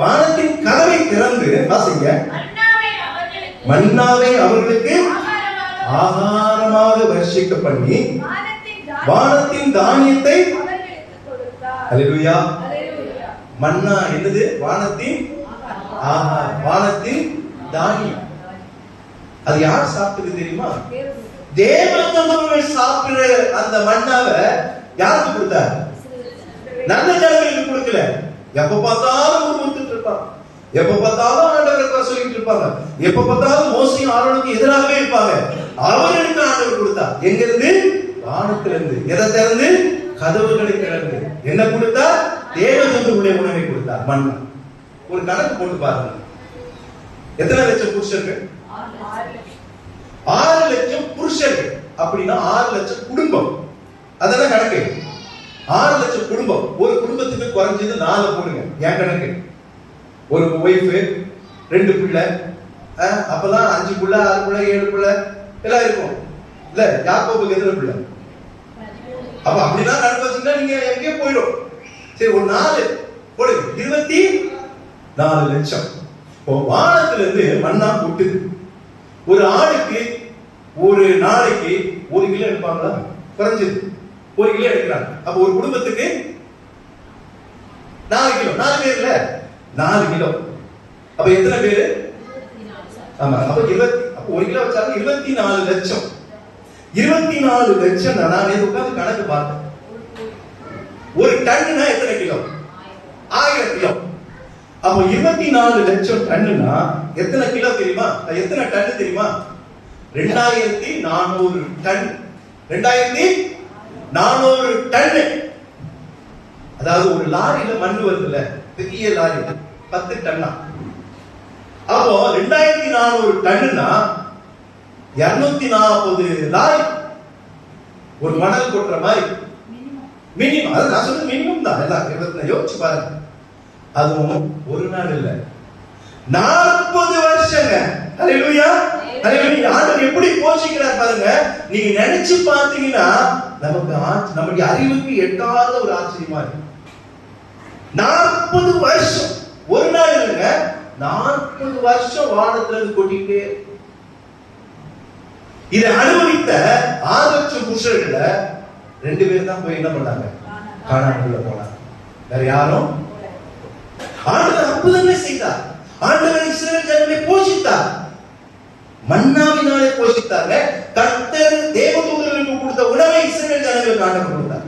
வானத்தின் கதவை திறந்து வாசிங்க. மன்னாவை அவர்களுக்கு ஆகாரமாக வர்ஷிக்க பண்ணி வானத்தின் தானியத்தை அல்லேலூயா. மன்னா என்னது? வானத்தின் ஆகாரம், வானத்தின் தானியம். அது யார் சாப்பிட்டது தெரியுமா? தேவதூதர்கள் சாப்பிடுற அந்த மன்னாவை யாருக்கு கொடுத்தார்? நல்ல ஜனங்களுக்கு கொடுக்கல. எப்ப பார்த்தாலும் முறுமுறுத்துட்டு இருப்பாங்க, எப்ப பார்த்தாலும் ஆண்டவரை சொல்லிட்டு இருப்பாங்க, எப்ப பார்த்தாலும் மோசையும் ஆரோனுக்கு எதிராகவே இருப்பாங்க. அவர்களுக்கு ஆண்டவர் கொடுத்தார். எங்க இருந்து? வானத்திலிருந்து. எதை திறந்து? கதவுகளை திறந்து. என்ன கொடுத்தார்? தேவதூதர்களுடைய உணவை கொடுத்தார். மன்னா. ஒரு கணக்கு போட்டு பாருங்க. எத்தனை லட்சம் புருஷர்கள்? 6 லட்சம் புருஷர்கள். அப்படின்னா 6 லட்சம் குடும்பம். அதெல்லாம் கணக்கு. 6 லட்சம் குடும்பம். ஒரு குடும்பத்துக்கு குறைஞ்சது 4 போடுங்க. என் கணக்கு. ஒரு ஒய்ஃப், 2 பிள்ளை, அப்பதான் 5 பிள்ளை, 6 பிள்ளை, 7 பிள்ளை எல்லாம் இருக்கும். இல்ல யாக்கோபுக்கு எத்தனை பிள்ளை? அப்ப அப்படிதான் கணக்கு வச்சுட்டா நீங்க எங்கேயோ போயிடும். சரி, ஒரு 4 போடுங்க. 24 லட்சம். வானத்துல இருந்து மண்ணா கொட்டுது. ஒரு ஆளுக்கு ஒரு நாளைக்கு 1 கிலோ எடுப்பாங்களா? குறைஞ்சது 1 கிலோ எடுக்கிறாங்க. அப்ப ஒரு குடும்பத்துக்கு 4 கிலோ. 4 பேர் இல்ல, 4 கிலோ. அப்ப எத்தனை பேரு? ஆமா, அப்ப 1 கிலோ வச்சாலும் 24 லட்சம். 24 லட்சம். நான் உட்கார்ந்து கணக்கு பார்த்தேன். ஒரு டன்னுனா எத்தனை கிலோ? 1000 கிலோ. அப்போ 24 லட்சம் டன்னுனா எத்தனை கிலோ தெரியுமா? எத்தனை டன் தெரியுமா? 2400 டன். 2400 டன். அதாவது ஒரு லாரியில மண் வருதுல்ல, பெரிய லாரி 10 டன்னா. அப்போ 2400 டன்னுனா 240 லாரி ஒரு மணல் கொட்டுற மாதிரி மினிமம். அது நான் சொல்றது மினிமம் தான். எல்லாம் யோசிச்சு பாருங்க. அதுவும் ஒரு நாள் இல்ல, 40 வருஷங்க. ஹல்லேலூயா, ஹல்லேலூயா. ஆண்டவர் எப்படி போஷிக்கிறார் பாருங்க. நீங்க நினைச்சு பார்த்தீங்கன்னா நமக்கு அறிவுக்கு எட்டாத ஒரு ஆச்சரியமா இருக்கு. 40 வருஷம், ஒரு நாள் இல்லைங்க, 40 வருஷம் வானத்துல இருந்து கொட்டிக்கிட்டே. இதை அனுபவித்த 6 லட்சம் புருஷர்கள 2 பேர் தான் போய் என்ன பண்ணாங்க? கானானுக்குள்ள போனாங்க. வேற யாரும். ஆண்டவர் அற்புதங்களை செய்தார். ஆண்டவர் இஸ்ரவேல் ஜனங்களை போஷித்தார். மன்னாவினாலே போஷித்தாங்க. கர்த்தர் தேவதூதர்களுக்கு கொடுத்த உணவை இஸ்ரவேல் ஜனங்களுக்கு ஆண்டவர் கொடுத்தார்.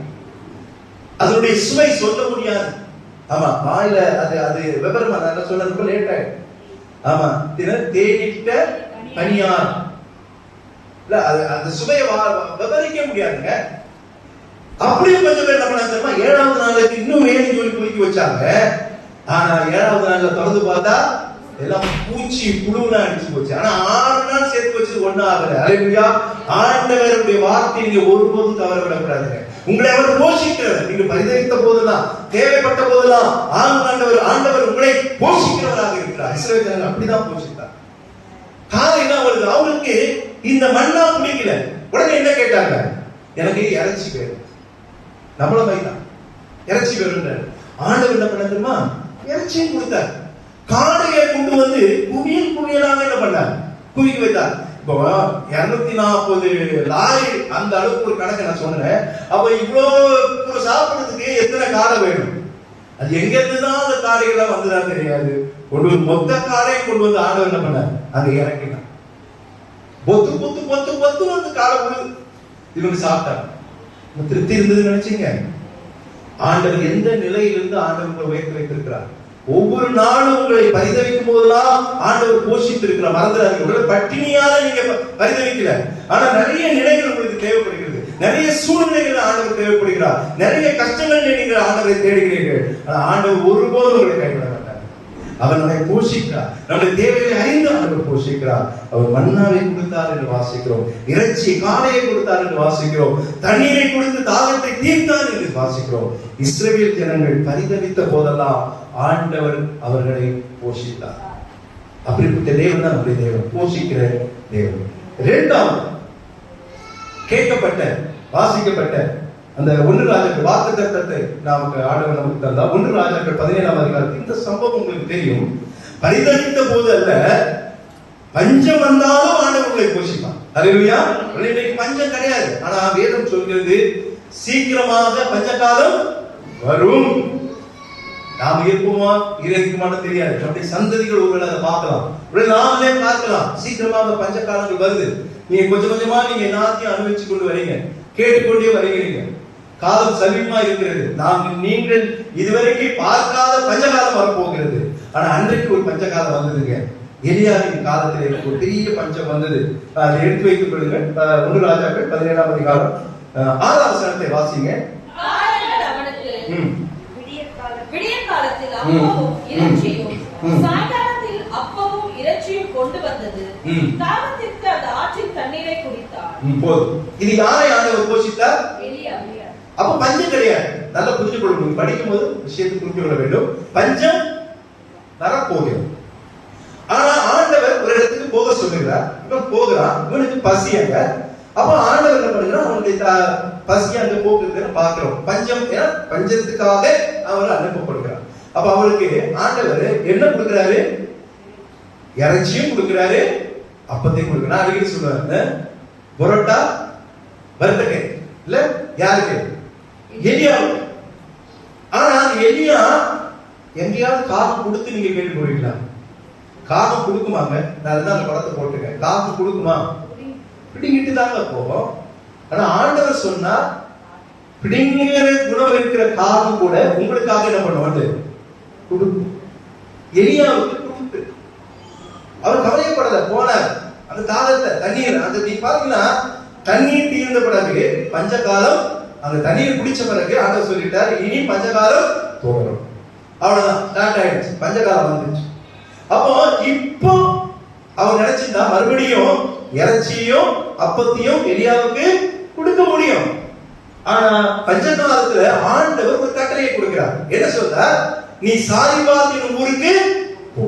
அதனுடைய சுவை சொல்ல முடியாது. ஆமா, வாயில அது விவரமா நான் சொன்னது லேட் ஆயிடும். ஆமா, தேனிட்ட பனியார் இல்ல, அந்த சுவையை விவரிக்க முடியாதுங்க. அப்படியே கொஞ்சம் பேர் என்ன பண்ணாங்க? 7வது நாளுக்கு இன்னும் வேணும் சொல்லி குளிக்க வச்சாங்க. ஆனா 7வது நாள்ல திறந்து பார்த்தா எல்லாம் பூச்சி புழுனா அடிச்சு போச்சு. ஆனா 6 நாள் சேர்த்து வச்சது ஒண்ணும் ஆகல. ஹல்லேலூயா. ஆண்டவருடைய வார்த்தை நீங்க ஒருபோதும் தவற விடக்கூடாதுங்க. உங்களை அவர் போஷிக்கிறவர். நீங்க பரிதவித்த போதெல்லாம், தேவைப்பட்ட போதெல்லாம் ஆண்டவர் உங்களை போஷிக்கிறவராக இருக்கிறார். இஸ்ரவேல் ஜனங்கள் அப்படிதான் போஷித்தார். காலையில அவங்களுக்கு இந்த மண்ணா பிடிக்கல. உடனே என்ன கேட்டாங்க? எனக்கு இறைச்சி வேணும். நம்மள மைதான் இறைச்சி வேணும். ஆண்டவர் என்ன பண்ண தெரியுமா? இறைச்சியும் கொடுத்தார். காடையை கொண்டு வந்து குவியலாக என்ன பண்ணார்? குவிக்க வைத்தார். இப்போ 240 லாரி அந்த அளவுக்கு ஒரு கணக்கு நான் சொன்னேன். அப்ப இவ்வளவு சாப்பிடுறதுக்கு எத்தனை காடை வேணும்? அது எங்க இருந்துதான் அந்த காடைகள்லாம் வந்துதான் தெரியாது. மொத்த காடையை கொண்டு வந்து ஆண்டவர் என்ன பண்ணார்? அங்க இறக்கினார். பொத்து பொத்து பொத்து பொத்து வந்து காடை விழுது. இவங்க சாப்பிட்டாங்க. திருப்தி இருந்ததுன்னு நினைச்சீங்க? ஆண்டவர் எந்த நிலையிலிருந்து ஆண்டவர் உங்களை உயர்த்தி வைத்திருக்கிறார். ஒவ்வொரு நாளும் உங்களை பரிதவிக்கும் போதெல்லாம் ஆண்டவர் போஷித்து இருக்கிறார். மறந்துடாதீங்க. பட்டினியால நீங்க பரிதவிக்கல. ஆனா நிறைய நிலைகள் உங்களுக்கு தேவைப்படுகிறது. நிறைய சூழ்நிலைகள் ஆண்டவர் தேவைப்படுகிறார். நிறைய கஷ்டங்கள் நீங்கள் ஆண்டவரை தேடுகிறீர்கள். ஆனா ஆண்டவர் ஒருபோதும் உங்களை கைவிட மாட்டார். அவர் நம்மை போஷிக்கிறார். நம்முடைய தேவையை அறிந்து ஆண்டவர் போஷிக்கிறார். அவர் மன்னாவை கொடுத்தார் என்று வாசிக்கிறோம். இறைச்சி காடையை கொடுத்தார் என்று வாசிக்கிறோம். தண்ணீரை கொடுத்து தாகத்தை தீர்த்தார் என்று வாசிக்கிறோம். இஸ்ரவேல் ஜனங்கள் பரிதவித்த போதெல்லாம் ஆண்டவர் அவர்களை போஷித்தார். அப்படிப்பட்ட தேவன் தான் நம்முடைய தேவன், போஷிக்கிற தேவன். இரண்டாவது கேட்கப்பட்ட வாசிக்கப்பட்ட அந்த 1 ராஜாக்கள் வாக்குத்தத்தத்தை நமக்கு ஆண்டவர் நமக்கு தந்தா. 1 ராஜாக்கள் 17ஆம் அதிகாரத்தில் இந்த சம்பவம் உங்களுக்கு தெரியும். பரிதவித்த போது அல்ல, பஞ்சம் வந்தாலும் ஆண்டவர் உங்களை போஷிப்பார். ஹல்லேலூயா. இன்னைக்கு பஞ்சம் கிடையாது. ஆனா வேதம் சொல்கிறது சீக்கிரமாக பஞ்ச காலம் வரும். நாம் இருப்போமா இருக்குமான்னு தெரியாது. நம்முடைய சந்ததிகள் ஒருவேளை அதை பார்க்கலாம், நாமளே பார்க்கலாம். சீக்கிரமாக பஞ்ச காலங்கள் வருது. நீங்க கொஞ்சம் கொஞ்சமா நீங்க எல்லாத்தையும் அனுபவிச்சு கொண்டு வரீங்க, கேட்டுக்கொண்டே வருகிறீங்க. காலம் சமீபமா இருக்கிறது. நீங்கள் இதுவரைக்கும் பார்க்காத பஞ்சகாலம் வரப்போகிறது. ஆனா அன்றைக்கு ஒரு பஞ்சகாலம் வந்ததுங்க. எலியாவின் காலத்தில் ஒரு பெரிய பஞ்சம் வந்தது. அதை எடுத்து வைத்துக் கொள்ளுங்கள். 1 ராஜாக்கள் 17ஆம் அதிகாரம் 6ஆம் வசனத்தை வாசிங்க. விடிய காலத்தில் அப்பமும் இறைச்சியும், சாயங்காலத்தில் அப்பமும் இறைச்சியும் கொண்டு வந்தது. தாகத்திற்கு அந்த ஆற்றின் தண்ணீரை குடித்தார். போதும். இது யாரை ஆண்டவர் போஷித்தார்? எலியா. அப்ப பஞ்சம் கிடையாது. நல்லா புரிஞ்சு கொள்ளணும். படிக்கும் போது விஷயத்தை புரிஞ்சு கொள்ள வேண்டும். பஞ்சம் வரப்போகிறது. ஆனா ஆண்டவர் ஒரு இடத்துக்கு போக சொல்லுகிறார். இவன் போகிறான். இவனுக்கு பசி அங்க. அப்ப ஆண்டவர் என்ன பண்ணுகிறார்? அவனுடைய பசி அங்க போக்குறதுன்னு பாக்குறோம். பஞ்சம், பஞ்சத்துக்காக அவர் அனுப்பப்படுகிறார். அப்ப அவருக்கு ஆண்டவர் என்ன கொடுக்கிறாரு? இறைச்சியும் கொடுக்கிறாரு, அப்பத்தையும் கொடுக்கிறார். அடிக்கடி சொல்லுவாரு, பரோட்டா வறுத்தகை இல்ல யாருக்கு? எலியாவுக்கு. ஆனா எலியா எங்கேயாவது காகம் கொடுத்து நீங்க கேட்டு போவீங்களா? காகம் கொடுக்குமாங்க? நான் அந்த படத்தை போட்டுருக்கேன். காகம் கொடுக்குமா? பிடிங்கிட்டு தாங்க போகும். ஆனா ஆண்டவர் சொன்னா பிடிங்கிற குணம் இருக்கிற காகம் கூட உங்களுக்காக என்ன பண்ணுவாரு? கொடுக்கும். எலியாவுக்கு கொடுத்து அவர் கவலைப்படல. போனார். அந்த தாகத்தை தண்ணீர் அந்த நீ பாத்தீங்கன்னா தண்ணீர் தீர்ந்த பிறகு பஞ்சகாலம், அந்த தண்ணீர் குடிச்ச பிறகு ஆண்டவர் சொல்லிட்டார், இனி பஞ்சகாலம் தொடரும். அவ்வளவுதான், ஸ்டார்ட் ஆயிடுச்சு. பஞ்சகாலம் வந்துச்சு. அப்போ இப்போ அவர் நினைச்சிருந்தா மறுபடியும் இறைச்சியும் அப்பத்தையும் எலியாவுக்கு கொடுக்க முடியும். ஆனா பஞ்சகாலத்துல ஆண்டவர் ஒரு கட்டளையை கொடுக்கிறார். என்ன சொல்றார்? நீ சாரிபாத்தின் ஊருக்கு போ.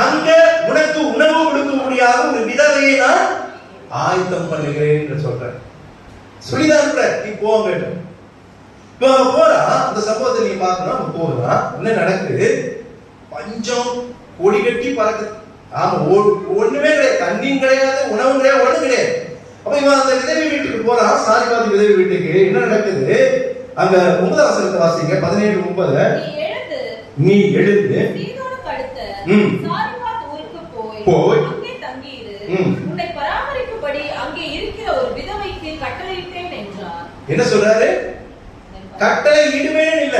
அங்க உனக்கு உணவு கொடுக்க முடியாத ஒரு விதவையை நான் ஆயத்தம் பண்ணுகிறேன் என்று சொல்றேன். சொல்லிதான் நீ போங்க. இப்ப அவன் போறான். அந்த சம்பவத்தை நீ பார்க்கணும். அவன் போகிறான். என்ன நடக்குது? பஞ்சம் கொடி கட்டி பறக்குது. ஆமா, ஒண்ணுமே கிடையாது. தண்ணியும் கிடையாது, உணவும் கிடையாது, ஒண்ணும் கிடையாது. அப்ப இவன் அந்த விதவை வீட்டுக்கு போறான். சாரிபாதி விதவை வீட்டுக்கு. என்ன நடக்குது? அங்க 9 வசனத்தை வாசிங்க. 17:9. நீ எழுந்து சாரிபாத் ஊருக்கு போய் அங்கே தங்கியிரு. உன்னை பராமரிக்கும்படி அங்கே இருக்கிற ஒரு விதவைக்கு கட்டளையிட்டேன் என்றார். என்ன சொல்றாரு? கட்டளை இடுவேன் இல்ல,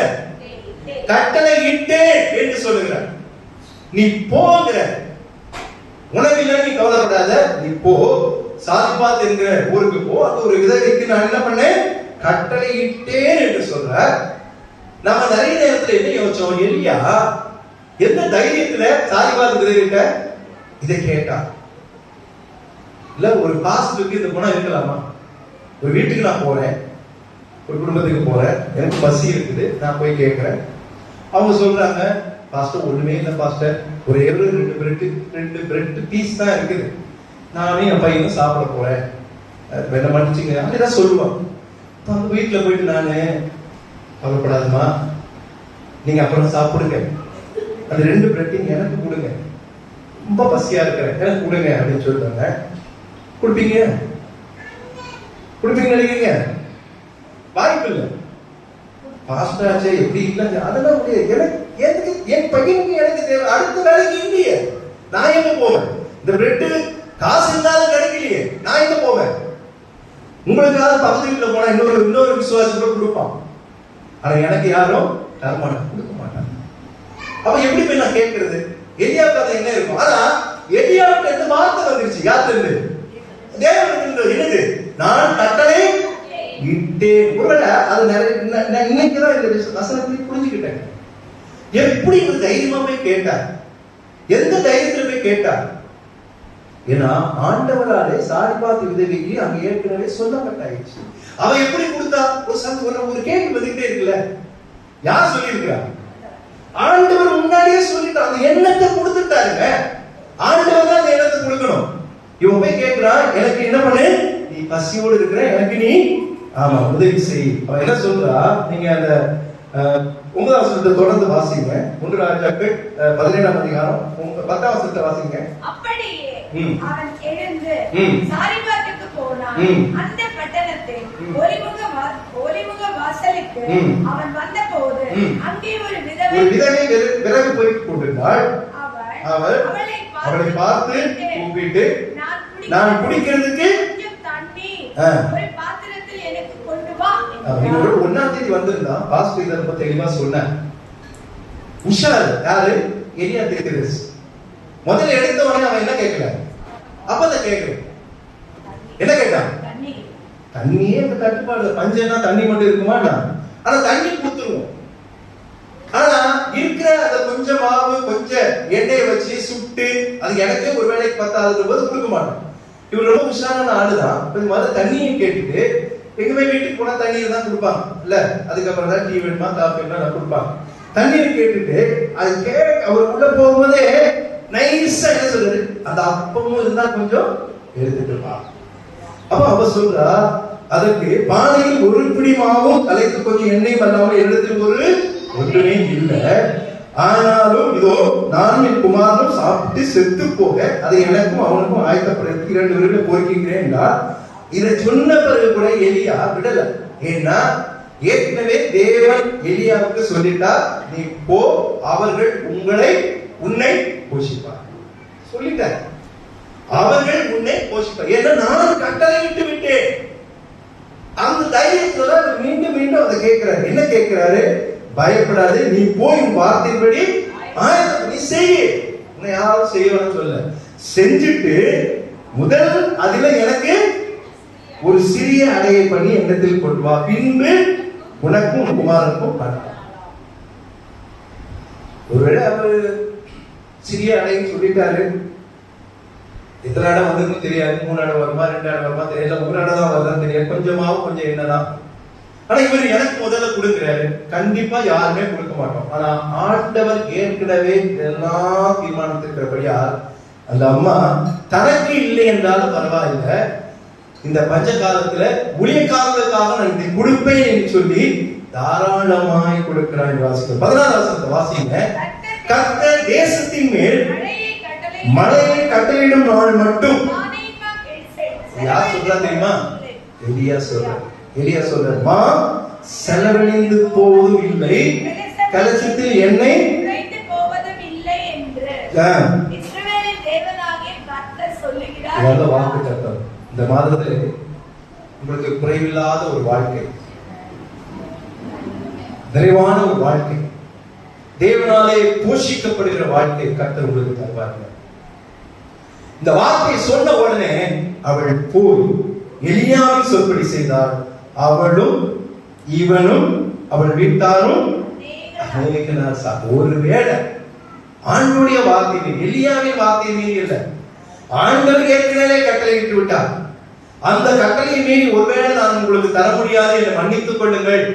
கட்டளை இட்டேன் என்று சொல்லுகிறார். நீ போகிற உணவில்லை, நீ கவலைப்படாத, நீ போ. சாரிபாத் என்கிற ஊருக்கு போ. அந்த ஒரு விதவைக்கு நான் என்ன பண்ணேன்? கட்டளை இட்டேன் என்று சொல்ற. நம்ம நிறைய நேரத்துல என்ன யோசிச்சோம்? எலியா எந்த தைரியத்துல சாரிபாத் விதவிட்ட இதை கேட்டா? இல்ல ஒரு பாஸ்டருக்கு இந்த குணம் இருக்கலாமா? ஒரு வீட்டுக்கு நான் போறேன், ஒரு குடும்பத்துக்கு போறேன், எனக்கு பசி இருக்குது, நான் போய் கேட்கிறேன். அவங்க சொல்றாங்க, பாஸ்டர் ஒண்ணுமே இல்லை பாஸ்டர், ஒரே ஒரு 2 பிரெட் பீஸ் தான் இருக்குது, நானே என் பையனும் சாப்பிட போறேன், என்ன மன்னிச்சுங்க அப்படிதான் சொல்லுவான். அந்த வீட்டுல போயிட்டு நானு, கவலைப்படாதுமா, நீங்க அப்புறம் சாப்பிடுங்க, அந்த 2 பிரெட்டையும் எனக்கு கொடுங்க, ரொம்ப பசியா இருக்கிறேன், எனக்கு கொடுங்க அப்படின்னு சொல்றாங்க. கொடுப்பீங்க? கொடுப்பீங்க நினைக்கிறீங்க? வாய்ப்பு இல்லை. பாஸ்டர் ஆச்சே எப்படி இல்லைங்க, அதெல்லாம் முடியாது. எனக்கு என் பையனுக்கு எனக்கு தேவை, அடுத்த வேலைக்கு இல்லையே, நான் எங்க போவேன்? இந்த பிரெட்டு காசு இருந்தாலும் கிடைக்கலையே, நான் எங்க போவேன்? உங்களுக்காக பக்கத்து வீட்டுல போனா இன்னொரு விசுவாசி கூட கொடுப்பான், ஆனா எனக்கு யாரும் தரமாட்டாங்க, கொடுக்க மாட்டாங்க. அப்ப எப்படி போய் நான் கேட்கறது? எலியா கதை என்ன இருக்கும்? ஆனா எலியாவுக்கு எந்த வார்த்தை வந்துருச்சு? யார்கிட்ட இருந்து? தேவனுக்கு இருந்து. நான் கட்டளை இட்டேன். ஒருவேளை அது நிறைய இன்னைக்குதான் இந்த வசனத்தை புரிஞ்சுக்கிட்டேன். எப்படி ஒரு தைரியமா போய் கேட்டார்? எந்த தைரியத்துல போய் கேட்டார்? ஏன்னா ஆண்டவராலே சாரிபாத் விதவிக்கு அங்க ஏற்கனவே சொல்லப்பட்டாயிடுச்சு. அவ எப்படி கொடுத்தா? ஒரு கேள்வி வந்துகிட்டே இருக்குல்ல, யார் சொல்லி இருக்கிறா? ஆண்டவர் முன்னாடியே சொல்லிட்டார். அந்த எண்ணத்தை கொடுத்துட்டாருங்க. ஆண்டவர் தான் அந்த எண்ணத்தை கொடுக்கணும். இவன் போய் கேட்கிறான், எனக்கு என்ன பண்ணு, நீ பசியோடு இருக்கிற, எனக்கு நீ ஆமா உதவி செய். அவன் என்ன சொல்றா? நீங்க அந்த 9ஆம் வசனத்தை தொடர்ந்து வாசிங்க. 1 ராஜாக்கள் 17ஆம் அதிகாரம் 10ஆம் வசனத்தை வாசிங்க. அப்படியே அவன் எழுந்து சாரிபாத்துக்கு போனான். அந்த பட்டணத்தில் ஒலிமுக வாசலுக்கு அவன் வந்தபோது அங்கே ஒரு விதவை விரவி போய் கொண்டிருந்தாள். அவள் அவளை பார்த்து கூப்பிட்டு, நான் குடிக்கிறதுக்கு ஒரு பாத்திரத்தில் எனக்கு கொண்டு வா. 1ஆம் தேதி வந்திருந்தான். பாஸ்டர் இதை பத்தி தெளிவா சொன்னார். உஷார் யாரு? எலியா தீர்க்கதரிசி. முதல்ல எடுத்த உடனே அவன் என்ன கேட்கல, அப்பதான் கேட்கல. என்ன கேட்டான்? தண்ணியே தட்டுப்பாடு. பஞ்சம்னா தண்ணி மட்டும் இருக்குமா? ஆனா தண்ணி கொடுத்துருவோம். ஆனா இருக்கிற அந்த கொஞ்சம் மாவு கொஞ்சம் எண்ணெயை வச்சு சுட்டு அது எனக்கு ஒரு வேலைக்கு பத்தாதுன்ற போது கொடுக்க மாட்டோம். இவர் ரொம்ப உஷாரான ஆளுதான். கொஞ்சம் முதல்ல தண்ணியை கேட்டுட்டு எங்கேயுமே வீட்டுக்கு போனா தண்ணியை தான் கொடுப்பாங்க இல்ல, அதுக்கப்புறம் தான் டீ வேணுமா காஃபி வேணுமா கொடுப்பாங்க. தண்ணியை கேட்டுட்டு அது அவர் உள்ள போகும்போதே நைஸா என்ன சொல்றாரு, அந்த அப்பமும் இருந்தா கொஞ்சம் எடுத்துட்டு இருப்பாங்க. அப்ப அவ சொல்றா, அதற்கு பானையில் ஒரு பிடி மாவும் தலைக்கு கொஞ்சம் எண்ணெயும் இல்லாமல் இடத்தில் ஒரு ஒன்றுமே இல்லை. ஆனாலும் இதோ நானும் என் குமாரனும் சாப்பிட்டு செத்து போக அதை எனக்கும் அவனுக்கும் ஆயத்தப்படுத்தி 2 பேருமே பொறுக்கிறேன். இதை சொன்ன பிறகு கூட எலியா விடல. ஏன்னா ஏற்கனவே தேவன் எலியாவுக்கு சொல்லிட்டா, நீ போ, அவர்கள் உன்னை போஷிப்பார் சொல்லிட்டார். அவர்கள் உன்னை போஷிப்பார். ஏன்னா நான் கட்டளையிட்டு விட்டேன். அந்த தைரியத்துல மீண்டும் மீண்டும் அதை கேட்கிறாரு. என்ன கேட்கிறாரு? பயப்படாது, நீ போய் வார்த்தையின்படி நீ செய்ய. உன்னை யாரும் செய்யணும்னு சொல்ல, செஞ்சுட்டு முதல் அதுல எனக்கு ஒரு சிறிய அடையை பண்ணி எண்ணத்தில் கொண்டு வா, பின்பு உனக்கும் குமாரனுக்கும் பண்ண. ஒருவேளை அவரு சிறிய அடைன்னு சொல்லிட்டாரு. எத்தனை இடம் வந்திருக்கும் தெரியாது. 3 இடம் வருமா 2 இடம் வருமா தெரியல. 1 இடம் தான் வருதான்னு தெரியாது. கொஞ்சமாவும் கொஞ்சம் என்னதான். ஆனா இவர் எனக்கு முதல்ல கொடுக்கிறாரு. கண்டிப்பா யாருமே கொடுக்க மாட்டோம். ஆனா ஆண்டவர் ஏற்கனவே எல்லாம் தீர்மானித்திருக்கிறபடியா அந்த அம்மா தனக்கு இல்லை என்றாலும் பரவாயில்லை, இந்த பஞ்ச காலத்துல ஊழியக்காரர்களுக்காக நான் இதை கொடுப்பேன் என்று சொல்லி தாராளமாய் கொடுக்கிறான். வாசிக்க 16 வசனத்தை வாசிங்க. கர்த்தர் தேசத்தின் மேல் மழையை கட்டளையிடும் நாள் மட்டும். யார் சொல்றா தெரியுமா? எலியா சொல்ற மா செலவழிந்து போவதும் இல்லை, கலசத்தில் எண்ணெய் வாக்கு சட்டம். இந்த மாதத்தில் உங்களுக்கு குறைவில்லாத ஒரு வாழ்க்கை, நிறைவான ஒரு வாழ்க்கை, தேவனாலே போஷிக்கப்படுகிற வாழ்க்கை கர்த்தர் உங்களுக்கு தருவார்கள். இந்த வார்த்தையை சொன்ன உடனே அவள் போய் எலியாவின் சொற்படி செய்தார். அவளும் இவனும் அவள் வீட்டாரும் ஒருவேளை ஆண்டுடைய வார்த்தை எலியாவின் வார்த்தை மீறி இல்லை, ஆண்டவர் ஏற்கனவே கட்டளையிட்டு விட்டார். அந்த கட்டளையை மீறி ஒருவேளை நான் உங்களுக்கு தர முடியாது, என்னை மன்னித்துக் கொள்ளுங்கள்,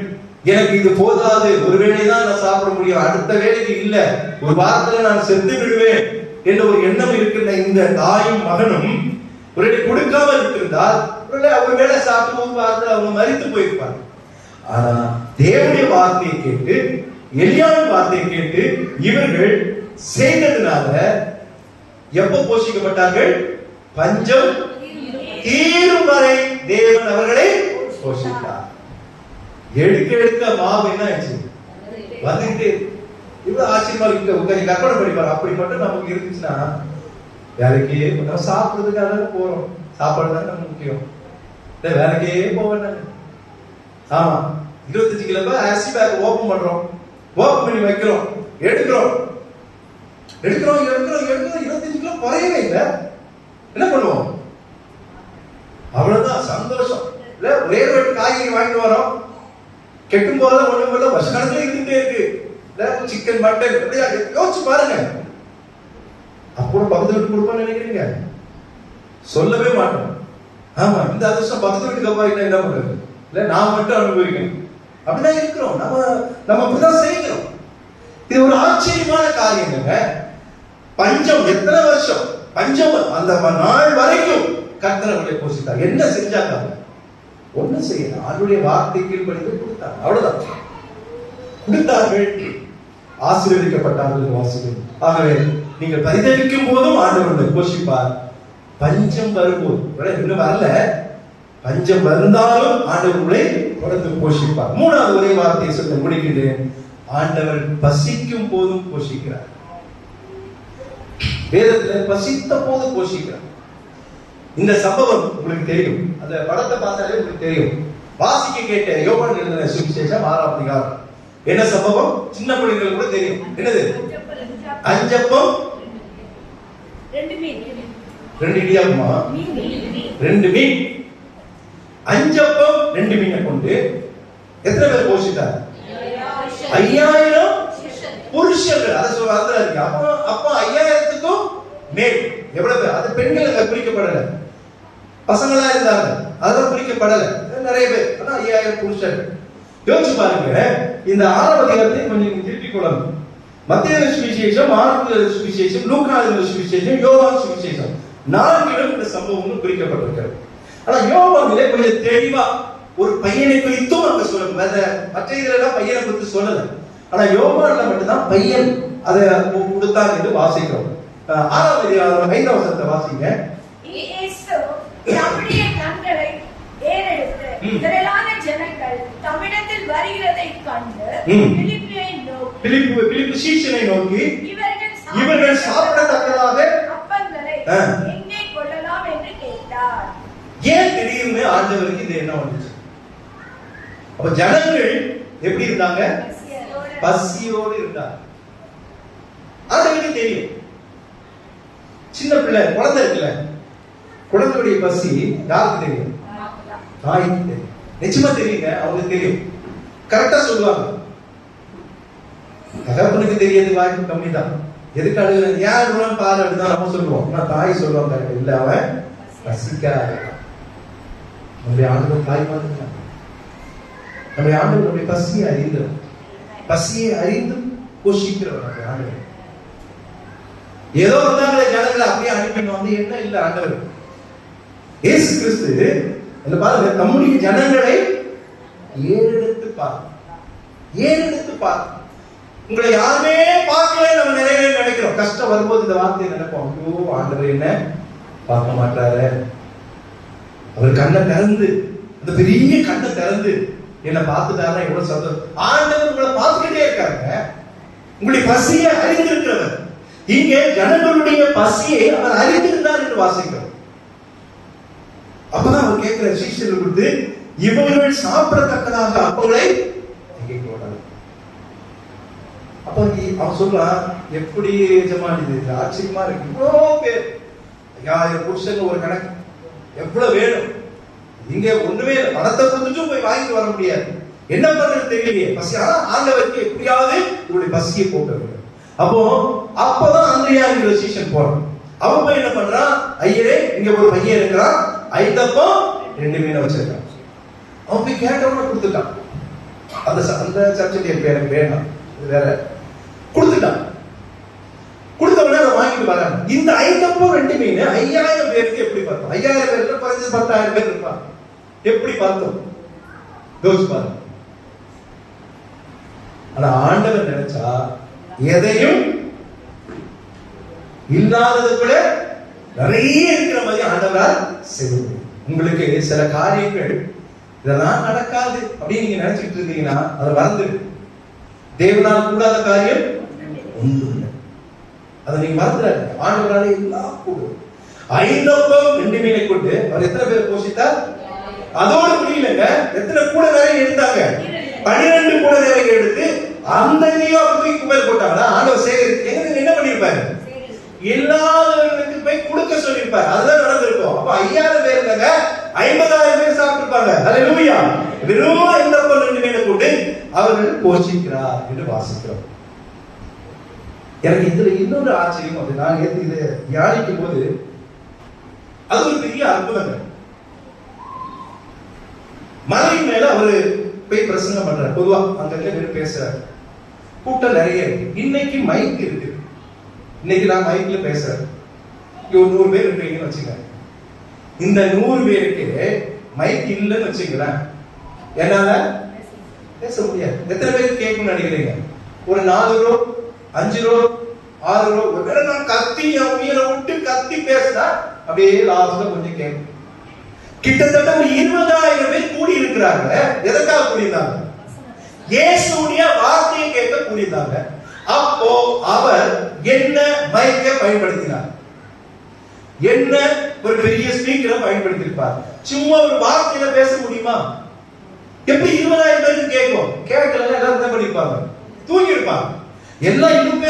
எனக்கு இது போதாது, ஒருவேளை தான் நான் சாப்பிட முடியும், அடுத்த வேலைக்கு இல்ல, ஒரு வாரத்துல நான் செத்து விடுவேன் என்ற ஒரு எண்ணம் இருக்கின்ற இந்த தாயும் மகனும் ஒருவேளை கொடுக்காம இருந்திருந்தால் ஒருவேளை சாப்பிட்டு ஒரு வாரத்தில் அவங்க மரித்து போயிருப்பாங்க. ஆனா தேவனுடைய வார்த்தையை கேட்டு எலியாவின் வார்த்தையை கேட்டு இவர்கள் செய்ததுனால எப்ப போஷிக்கப்பட்டார்கள்? பஞ்சம் தீரும் வரை தேவன் அவர்களை போஷித்தார். எடுக்க எடுக்க மாவு என்ன ஆச்சு? வந்துட்டு இவ்வளவு ஆச்சரியமா இருக்கு. உட்காந்து கற்பனை பண்ணிப்பாரு. அப்படி மட்டும் நமக்கு இருந்துச்சுன்னா வேலைக்கே நம்ம சாப்பிடுறதுக்காக போறோம், சாப்பாடு தான் நமக்கு முக்கியம். வேலைக்கே போவேன். ஆமா, 25 கிலோ அரிசி பேக் ஓபன் பண்றோம், ஓபன் பண்ணி வைக்கிறோம், எடுக்கிறோம் 25 கிலோ குறையவே இல்லை. என்ன பண்ணுவோம்? அவ்வளவுதான் சந்தோஷம் இல்ல. ஒரே ஒரு காய்கறி வாங்கிட்டு வரோம், கெட்டும் போது ஒண்ணும் இல்ல, வருஷ கணக்குல இருந்துட்டே இருக்கு. சிக்கன் மட்டன் யோசிச்சு பாருங்க. அப்போ பக்கத்து வீட்டு கொடுப்பான்னு நினைக்கிறீங்க? சொல்லவே மாட்டோம். ஆமா, இந்த அதிர்ஷ்டம் பக்கத்து வீட்டுக்கு அப்பா என்ன பண்றது? இல்ல நான் மட்டும் அனுபவிக்கணும் அப்படிதான் இருக்கிறோம். நம்ம அப்படிதான் செய்கிறோம். இது ஒரு ஆச்சரியமான காரியங்க. பஞ்சம் எத்தனை வருஷம் பஞ்சம், அந்த நாள் வரைக்கும் கர்த்தர் அவர்களை போஷித்தார். என்ன செஞ்சாங்க? ஒண்ணு செய்யல, அவருடைய வார்த்தைக்கு படித்து கொடுத்தாங்க, அவ்வளவுதான். கொடுத்தார்கள், ஆசீர்வதிக்கப்பட்டார்கள். வாசிக்கும். ஆகவே நீங்கள் பரிதவிக்கும் போதும் ஆண்டவர் போஷிப்பார். பஞ்சம் வரும்போது இன்னும் வரல, பஞ்சம் வந்தாலும் ஆண்டவர் உங்களை தொடர்ந்து போஷிப்பார். 3வது ஒரே வார்த்தையை சொல்ல முடிக்கிறேன். ஆண்டவர் பசிக்கும் போதும் போஷிக்கிறார். வேதத்தில் பசித்த போது போஷிக்கிறார். இந்த சம்பவம் உங்களுக்கு தெரியும், அந்த படத்தை பார்த்தாலே உங்களுக்கு தெரியும். வாசிக்க கேட்ட யோவான் எழுதின சுவிசேஷம் 6ஆம் அதிகாரம். என்ன சம்பவம்? சின்ன பிள்ளைகள் கூட தெரியும். என்னது? 5 அப்பம் 2 இடியாப்பமா 2 மீன். 5 அப்பம் 2 மீனை கொண்டு எத்தனை பேர் போஷித்தார்? 5000 புருஷர், அதை சொல்றாங்க. அப்போ 5000க்கும் மேல் எவ்வளவு பேர்? அது பெண்கள் குறிக்கப்படல, பசங்களா இருந்தாங்க, அதெல்லாம் குறிக்கப்படல, நிறைய பேர். ஆனா 5000 புருஷர். யோசிச்சு பாருங்க. இந்த 6ஆம் அதிகாரத்தை கொஞ்சம் திருப்பிக் கொள்ளணும். மத்தேயு சுவிசேஷம், மார்க்கு சுவிசேஷம், லூக்கா சுவிசேஷம், யோவான் சுவிசேஷம், 4 இந்த சம்பவங்கள் குறிக்கப்பட்டிருக்கிறது. ஆனா யோவானிலே கொஞ்சம் தெளிவா ஒரு பையனை குறித்தும் அங்க சொல்லுங்க. மற்ற இதெல்லாம் பையனை குறித்து சொல்லல. ஆனா யோவான்ல மட்டும்தான் பையன் அதை கொடுத்தாங்க என்று வாசிக்கிறோம். 6ஆம் அதிகாரம் 5ஆம் வசனத்தை வாசிங்க. நம்முடைய கண்களை ஏறெடுத்து திரளான ஜனங்கள் தம்மிடத்தில் வருகிறதை கண்டு பிலிப்பு சீஷனை நோக்கி இவர்கள் சாப்பிடத்தக்கதாக அப்பங்களை எங்கே கொள்ளலாம் என்று கேட்டார். ஏன் திடீர்னு ஆண்டவருக்கு இது என்ன வந்துச்சு? அப்ப ஜனங்கள் எப்படி இருந்தாங்க? பசியோடு இருந்தாங்க. ஆண்டவருக்கு தெரியும். சின்ன பிள்ளை குழந்தை இருக்குல்ல, குழந்தையுடைய பசி யாருக்கு தெரியும்? தாய்க்கு தெரியும். நிச்சயமா தெரியுங்க, அவங்களுக்கு தெரியும். கரெக்டா சொல்லுவாங்க. தகப்பனுக்கு தெரியறது வாய்ப்பு கம்மி தான். எதுக்கு அழுகுற? ஏன் பால் அப்படிதான் நம்ம சொல்லுவோம். ஆனா தாய் சொல்லுவாங்க, இல்ல அவன் பசிக்காத. நம்முடைய ஆண்டவர் தாய் மாதிரி. நம்முடைய ஆண்டவர் நம்முடைய பசியை அறிந்தவர், பசியை அறிந்து போஷிக்கிறவர் நம்முடைய ஆண்டவர். ஏதோ வந்தாங்களே ஜனங்களை அப்படியே அனுப்பிடுவாங்க, என்ன இல்ல ஆண்டவர் இயேசு கிறிஸ்து பாருங்க, நம்முடைய ஜனங்களை ஏறெடுத்து பார், ஏறெடுத்து பார். உங்களை யாருமே பார்க்கல நம்ம நிறைய நினைக்கிறோம். கஷ்டம் வரும்போது இந்த வார்த்தையை நினைப்போம், ஐயோ ஆண்டவர் என்ன பார்க்க மாட்டாரு. அவர் கண்ணை திறந்து, அந்த பெரிய கண்ணை திறந்து என்ன பார்த்துட்டாருன்னா எவ்வளவு சந்தோஷம். ஆண்டவர் உங்களை பார்த்துக்கிட்டே இருக்காங்க. உங்களுடைய பசியை அறிந்திருக்கிறவர். இங்கே ஜனங்களுடைய பசியை அவர் அறிந்திருந்தார் என்று வாசிக்கிறோம். அப்பதான் அவர் கேட்கிற சீஷர்கள் கொடுத்து இவர்கள் சாப்பிடத்தக்கதாக அப்பங்களை அப்ப அவன் சொல்றான், எப்படி எஜமான் இது ஆச்சரியமா இருக்கு, இவ்வளோ பேர் 5000 புருஷங்க ஒரு கணக்கு, எவ்வளவு வேணும்? இங்க ஒண்ணுமே பணத்தை கொடுத்துட்டும் போய் வாங்கிட்டு வர முடியாது, என்ன பண்றது தெரியலையே, பசி. ஆனா ஆண்டவருக்கு எப்படியாவது இவருடைய பசியை போட்டு வேண்டும். அப்பதான் அந்திரியாங்கிற சீஷன் போறான். அவன் போய் என்ன பண்றான், ஐயரே இங்க ஒரு பையன் இருக்கிறான், 5 அப்பம் 2 மீனை வச்சிருக்கான். அவன் போய் கேட்டவன கொடுத்துட்டான். அந்த சர்ச்சை எனக்கு வேணும், வேற கொடுத்துட்டான். கொடுத்தவன அதை வாங்கிட்டு வராங்க. இந்த 5 அப்பம் 2 மீன் 5000 பேருக்கு எப்படி பார்த்தோம்? 5000 பேருக்கு குறைஞ்சது 10,000 பேர் இருப்பாங்க. எப்படி பார்த்தோம்? யோசிச்சு பாருங்க. ஆனா ஆண்டவர் நினைச்சா எதையும் இல்லாதது கூட நிறைய இருக்கிற மாதிரி ஆண்டவரால் செய்வது. உங்களுக்கு சில காரியங்கள் இதெல்லாம் நடக்காது அப்படின்னு நீங்க நினைச்சிட்டு இருந்தீங்கன்னா அதை மறந்துடு. தேவனால் கூடாத காரியம் ஒன்று இல்லை, அதை நீங்க மறந்துடாது. ஆண்டவராலே எல்லாம் கூடும். 5 அப்பம் 2 மீனை கொண்டு அவர் எத்தனை பேர் போஷித்தார்? அதோடு முடியலங்க, எத்தனை கூட நிறைய எடுத்தாங்க? 12 கூட நிறைய எடுத்து அந்த தூக்கி மேல் போட்டாங்கன்னா ஆண்டவர் சேகரித்து என்ன பண்ணிருப்பாரு? இல்லாதவர்களுக்கு போய் கொடுக்க சொல்லிருப்பாரு. அதுதான் நடந்திருக்கும். அப்ப 5000 பேர் இல்லங்க, 50,000 பேர் சாப்பிட்டிருப்பாங்க. ஹல்லேலூயா. வெறும் 5 அப்பம் 2 மீனை கொண்டு அவர்கள் போஷிக்கிறார் என்று வாசிக்கிறோம். எனக்கு இதுல இன்னொரு ஆச்சரியம், அது நான் நேற்று இதை தியானிக்கும் போது அது ஒரு பெரிய அற்புதங்க. மலை மேல அவரு போய் பிரசங்கம் பண்றாரு. பொதுவா அங்க பேசுறாரு, கூட்டம் நிறைய இருக்கு. இன்னைக்கு மைக் இருக்கு, இன்னைக்கு நான் மைக்ல பேசுறேன். இங்க ஒரு 100 பேர் இருக்கீங்கன்னு வச்சுக்கேன். இந்த 100 பேருக்கு மைக் இல்லைன்னு வச்சுக்கிறேன், என்னால பேச முடியாது. எத்தனை பேருக்கு கேட்கணும்னு நினைக்கிறீங்க? ஒரு 4 ரூபா 5 ரூபா 6 ரூபா. ஒருவேளை நான் கத்தி என் உயிரை விட்டு கத்தி பேசினா அப்படியே லாஸ்ட்ல கொஞ்சம் கேட்கும். கிட்டத்தட்ட ஒரு 20,000 பேர் கூடி இருக்கிறாங்க. எதற்காக கூடியிருந்தாங்க? இயேசுடைய வார்த்தையை கேட்க கூடியிருந்தாங்க. அப்போ அவர் என்ன மைக்கை பயன்படுத்தினார்? என்ன ஒரு பெரிய ஸ்பீக்கரை பயன்படுத்தியிருப்பார்? சும்மா ஒரு வார்த்தையில பேச முடியுமா? எப்படி 20,000 பேருக்கு கேட்கும்? கேட்கல, எல்லாரும் என்ன பண்ணிருப்பாங்க? தூங்கி இருப்பாங்க. எல்லாம் இன்னும்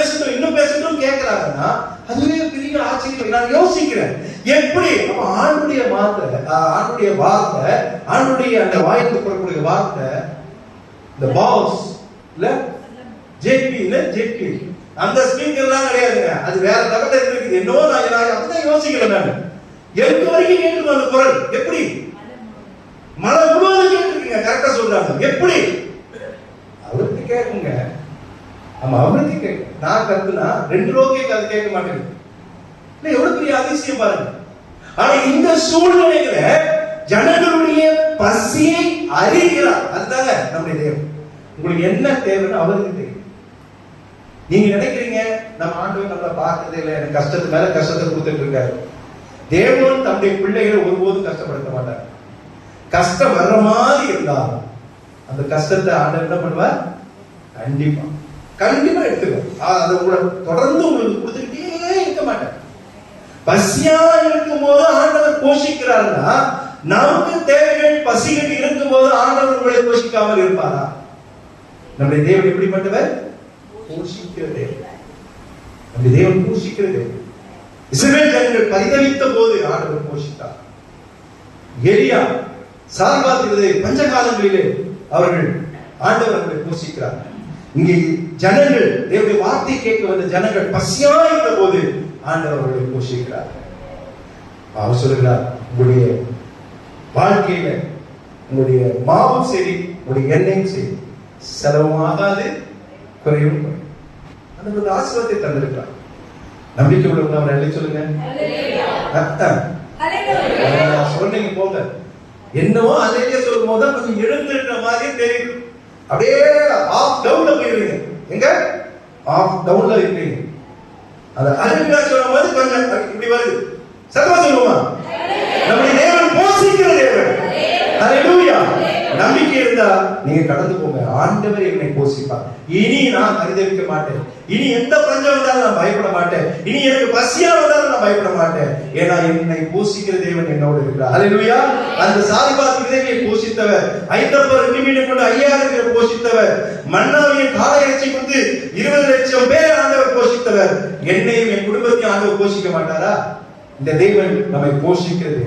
பேசட்டும் கேட்கிறாங்கன்னா அதுவே பெரிய ஆச்சரியம். நான் யோசிக்கிறேன், எப்படி அப்ப ஆண்டுடைய வார்த்தை, ஆண்டுடைய அந்த வாய்ப்பு புறக்கூடிய வார்த்தை, இந்த பாஸ் இல்ல ஜேபி அந்த ஸ்பீக்கர்லாம் கிடையாதுங்க. அது வேற லெவல்ல இருக்கு. என்னவோ நான் அப்படிதான் யோசிக்கல. நான் எட்டு வரைக்கும் கேட்டுருக்கோம் அந்த குரல். எப்படி மழை முழுவதும் கேட்டுருக்கீங்க. கரெக்டா சொல்றாங்க. எப்படி அவருக்கு கேட்குங்க. ஆமா, அவருக்கு கேட்கும். நான் கத்துனா 2 ரூபா அது கேட்க மாட்டேங்குது. எவ்வளவு பெரிய அதிசயம் பாருங்க. ஆனா இந்த சூழ்நிலையில ஜனங்களுடைய பசியை அறிகிறார். அதுதாங்க நம்முடைய தேவன். உங்களுக்கு என்ன தேவைன்னு அவருக்கு தெரியும். நீங்க நினைக்கிறீங்க நம்ம ஆண்டவர் நம்மளை பார்க்கறதே இல்லை, எனக்கு கஷ்டத்து மேல கஷ்டத்தை கொடுத்துட்டு இருக்காரு. தேவன் தம்முடைய பிள்ளைகளை ஒருபோதும் கஷ்டப்படுத்த மாட்டார். கஷ்டம் வர்ற மாதிரி இருந்தாலும் அந்த கஷ்டத்தை ஆண்டவர் என்ன பண்ணுவார்? கண்டிப்பா கண்டிப்பா எடுத்துக்கணும். அதை உங்களை தொடர்ந்து உங்களுக்கு கொடுத்துக்கிட்டே இருக்க மாட்டார். பசியா இருக்கும் போது ஆண்டவர் போஷிக்கிறார்னா, நமக்கு தேவைகள் பசிகள் இருக்கும் போது ஆண்டவர் உங்களை போஷிக்காமல் இருப்பாரா? நம்முடைய தேவன் எப்படிப்பட்டவர்? போஷிக்கிறது. நம்முடைய தேவன் போஷிக்கிறது. இஸ்ரவேல் ஜனங்கள் பரிதவித்த போது ஆண்டவர் போஷித்தார். எலியா சார்பாத்திரதை பஞ்ச காலங்களிலே அவர்கள் ஆண்டவர் அவர்களை போஷிக்கிறார். இங்கே ஜனங்கள் தேவனுடைய வார்த்தை கேட்க வந்த ஜனங்கள் பசியா இருந்த போது ஆண்டவர் அவர்களை போஷிக்கிறார். அவர் சொல்லுகிறார், உங்களுடைய வாழ்க்கையில உங்களுடைய மாவும் சரி, உங்களுடைய எண்ணெயும் சரி, செலவும் ஆகாது, குறையும் குறையும். அந்த ஆசீர்வாதத்தை தந்திருக்கிறார். நம்பிக்கை உள்ளவங்க அவர் அல்ல சொல்லுங்க. சொன்னீங்க போங்க. என்னவோ அதையே சொல்லும் போது கொஞ்சம் எழுந்திருக்கிற மாதிரியே தெரியும். அப்படியே ஆஃப் டவுன்ல போயிருவீங்க. எங்க ஆஃப் டவுன்ல இருக்கீங்க. அத அருமையா சொல்லும் போது கொஞ்சம் இப்படி வருது. சத்தமா சொல்லுமா? நம்முடைய தேவன் போஷிக்கிற தேவன். ஹல்லேலூயா. நம்பிக்கை இருந்தா நீங்க கடந்து போங்க. ஆண்டவர் என்னை போஷிப்பார். இனி நான் பரிதவிக்க மாட்டேன். இனி எந்த பஞ்சம் வந்தாலும் நான் பயப்பட மாட்டேன். இனி எனக்கு பசியா வந்தாலும் நான் பயப்பட மாட்டேன். ஏன்னா என்னை போஷிக்கிற தேவன் என்னோடு இருக்கிறார். ஹல்லேலூயா. அந்த சாரிபாத் விதவையை போஷித்தவர், 5 மீன் கொண்டு 5000 பேர் போஷித்தவர், மன்னாவின் காளை இறைச்சி கொண்டு 20 லட்சம் பேர் ஆண்டவர் போஷித்தவர். என்னையும் என் குடும்பத்தையும் ஆண்டவர் போஷிக்க மாட்டாரா? இந்த தேவன் நம்மை போஷிக்கிறது.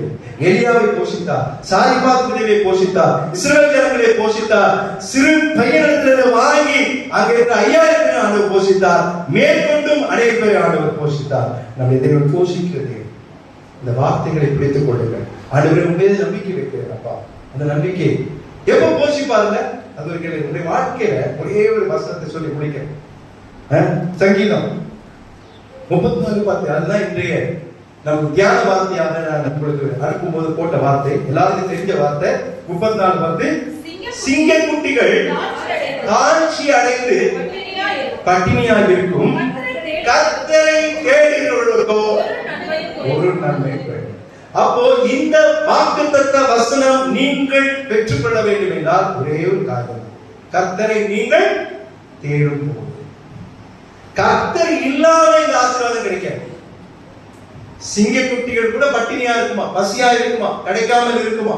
எலியாவை போஷித்தார், சாரிபாத் விதவையை போஷித்தார், இஸ்ரவேல் ஜனங்களை போஷித்தார், சிறு பையனிடத்திலிருந்து வாங்கி அங்கே இருந்த 5000 பேரை ஆண்டவர் போஷித்தார். மேற்கொண்டும் அநேக பேரை ஆண்டவர் போஷித்தார். நம்முடைய தேவன் போஷிக்கிறது. இந்த வார்த்தைகளை பிடித்துக் கொள்ளுங்கள். ஆண்டவர் உண்மையை நம்பிக்கை வைக்கிறேன். அப்பா, அந்த நம்பிக்கை எப்ப போஷிப்பாருங்க? அது ஒரு கேள்வி. உங்களுடைய வாழ்க்கையில ஒரே ஒரு வசனத்தை சொல்லி முடிக்க, சங்கீதம் 34:10. அதுதான் இன்றைய நம்ம தியான வார்த்தையாக நான் உங்களுக்கு அனுப்பும்போது போட்ட வார்த்தை, எல்லாருக்கும் தெரிஞ்ச வார்த்தை. 34:10. சிங்கக்குட்டிகள் காட்சி அடைந்து பட்டினியாக இருக்கும், கர்த்தரை தேடுகிறவர்களுக்கோ ஒரு நன்மை பெறும். அப்போ இந்த வாக்குத்தத்த வசனம் நீங்கள் பெற்றுக்கொள்ள வேண்டும் என்றால் ஒரே ஒரு காரணம், கர்த்தரை நீங்கள் தேடும் போது. கர்த்தர் இல்லாத இந்த ஆசீர்வாதம் கிடைக்காது. சிங்கக்குட்டிகள் கூட பட்டினியா இருக்குமா, பசியா இருக்குமா, கிடைக்காமல் இருக்குமா?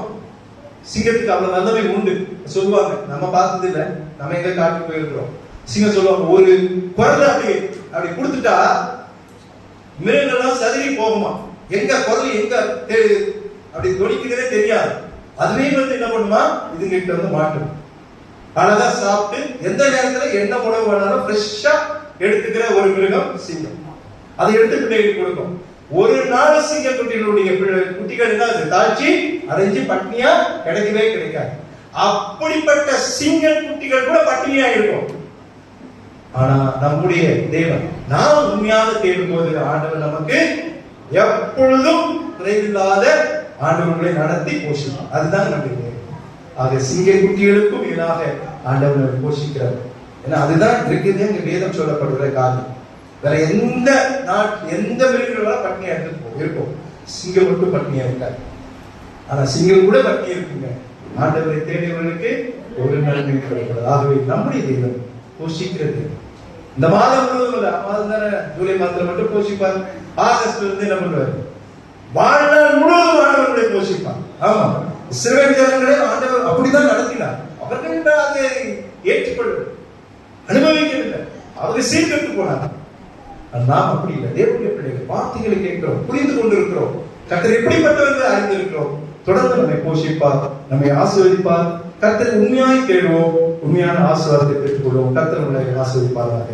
சிங்கத்துக்கு அவ்வளவு நல்லவை உண்டு சொல்லுவாங்க. நம்ம பார்த்தது இல்ல, நம்ம எங்க காட்டுக்கு போயிருக்கிறோம். சிங்கம் சொல்லுவாங்க, ஒரு குரல் அப்படி கொடுத்துட்டா மிருகங்கள்லாம் சதுரி போகுமா. எங்க குரல் எங்க அப்படி தொடிக்கிறதே தெரியாது. அதுவே வந்து என்ன பண்ணுமா, இதுகிட்ட வந்து மாட்டும். அழகா சாப்பிட்டு எந்த நேரத்துல என்ன உணவு வேணாலும் ஃப்ரெஷ்ஷா எடுத்துக்கிற ஒரு மிருகம் சிங்கம். அதை எடுத்துக்கிட்டே கொடுக்கும். ஒரு நாள் சிங்க குட்டிகளுடைய குட்டிகள் என்ன தாழ்ச்சி அடைஞ்சு பட்டினியா கிடைக்கவே கிடைக்காது. அப்படிப்பட்ட சிங்க குட்டிகள் கூட பட்டினியா இருக்கும். ஆனா நம்முடைய தேவன் நாம் உண்மையாக தேடும் போது ஆண்டவர் நமக்கு எப்பொழுதும் குறைவில்லாத ஆண்டவர்களை நடத்தி போஷிப்பார். அதுதான் நம்முடைய தேவன். ஆக சிங்க குட்டிகளுக்கும் மேலாக ஆண்டவர் போஷிக்கிறார். ஏன்னா அதுதான் இருக்குது எங்க வேதம் சொல்லப்படுகிற காரணம். வேற எந்த எந்த மிருகங்களா பட்டினியா இருக்கும், சிங்கம் மட்டும் பட்டினியா இருக்காது. ஆனா சிங்கம் கூட பட்டினியா இருக்குங்க. ஆண்டவரை தேடியவர்களுக்கு ஒரு நன்மை கிடைக்கிறது. ஆகவே நம்முடைய தெய்வம் போஷிக்கிறது. இந்த மாதம் முழுவதும் தானே, ஜூலை மாதத்துல மட்டும் போஷிப்பார். ஆகஸ்ட்ல இருந்து என்ன பண்ணுவார், வாழ்நாள் முழுவதும் ஆண்டவர்களை போஷிப்பார். ஆமா, இஸ்ரவேல் ஜனங்களை ஆண்டவர் அப்படிதான் நடத்தினார். அவர்கள் அதை ஏற்றுக்கொள்ள அனுபவிக்கவில்லை, அவர்கள் சீர்கட்டு போனார். நாம் அப்படி இல்லை. தேவனுடைய பிள்ளைகள் வார்த்தைகளை கேட்கிறோம், புரிந்து கொண்டிருக்கிறோம், கர்த்தர் எப்படிப்பட்டவர்கள் அறிந்திருக்கிறோம். தொடர்ந்து நம்மை போஷிப்பார், நம்மை ஆசீர்வதிப்பார். கர்த்தரை உண்மையாய் தேடுவோம், உண்மையான ஆசீர்வாதத்தை பெற்றுக்கொள்வோம். கர்த்தர் நம்மை ஆசீர்வதிப்பாராக.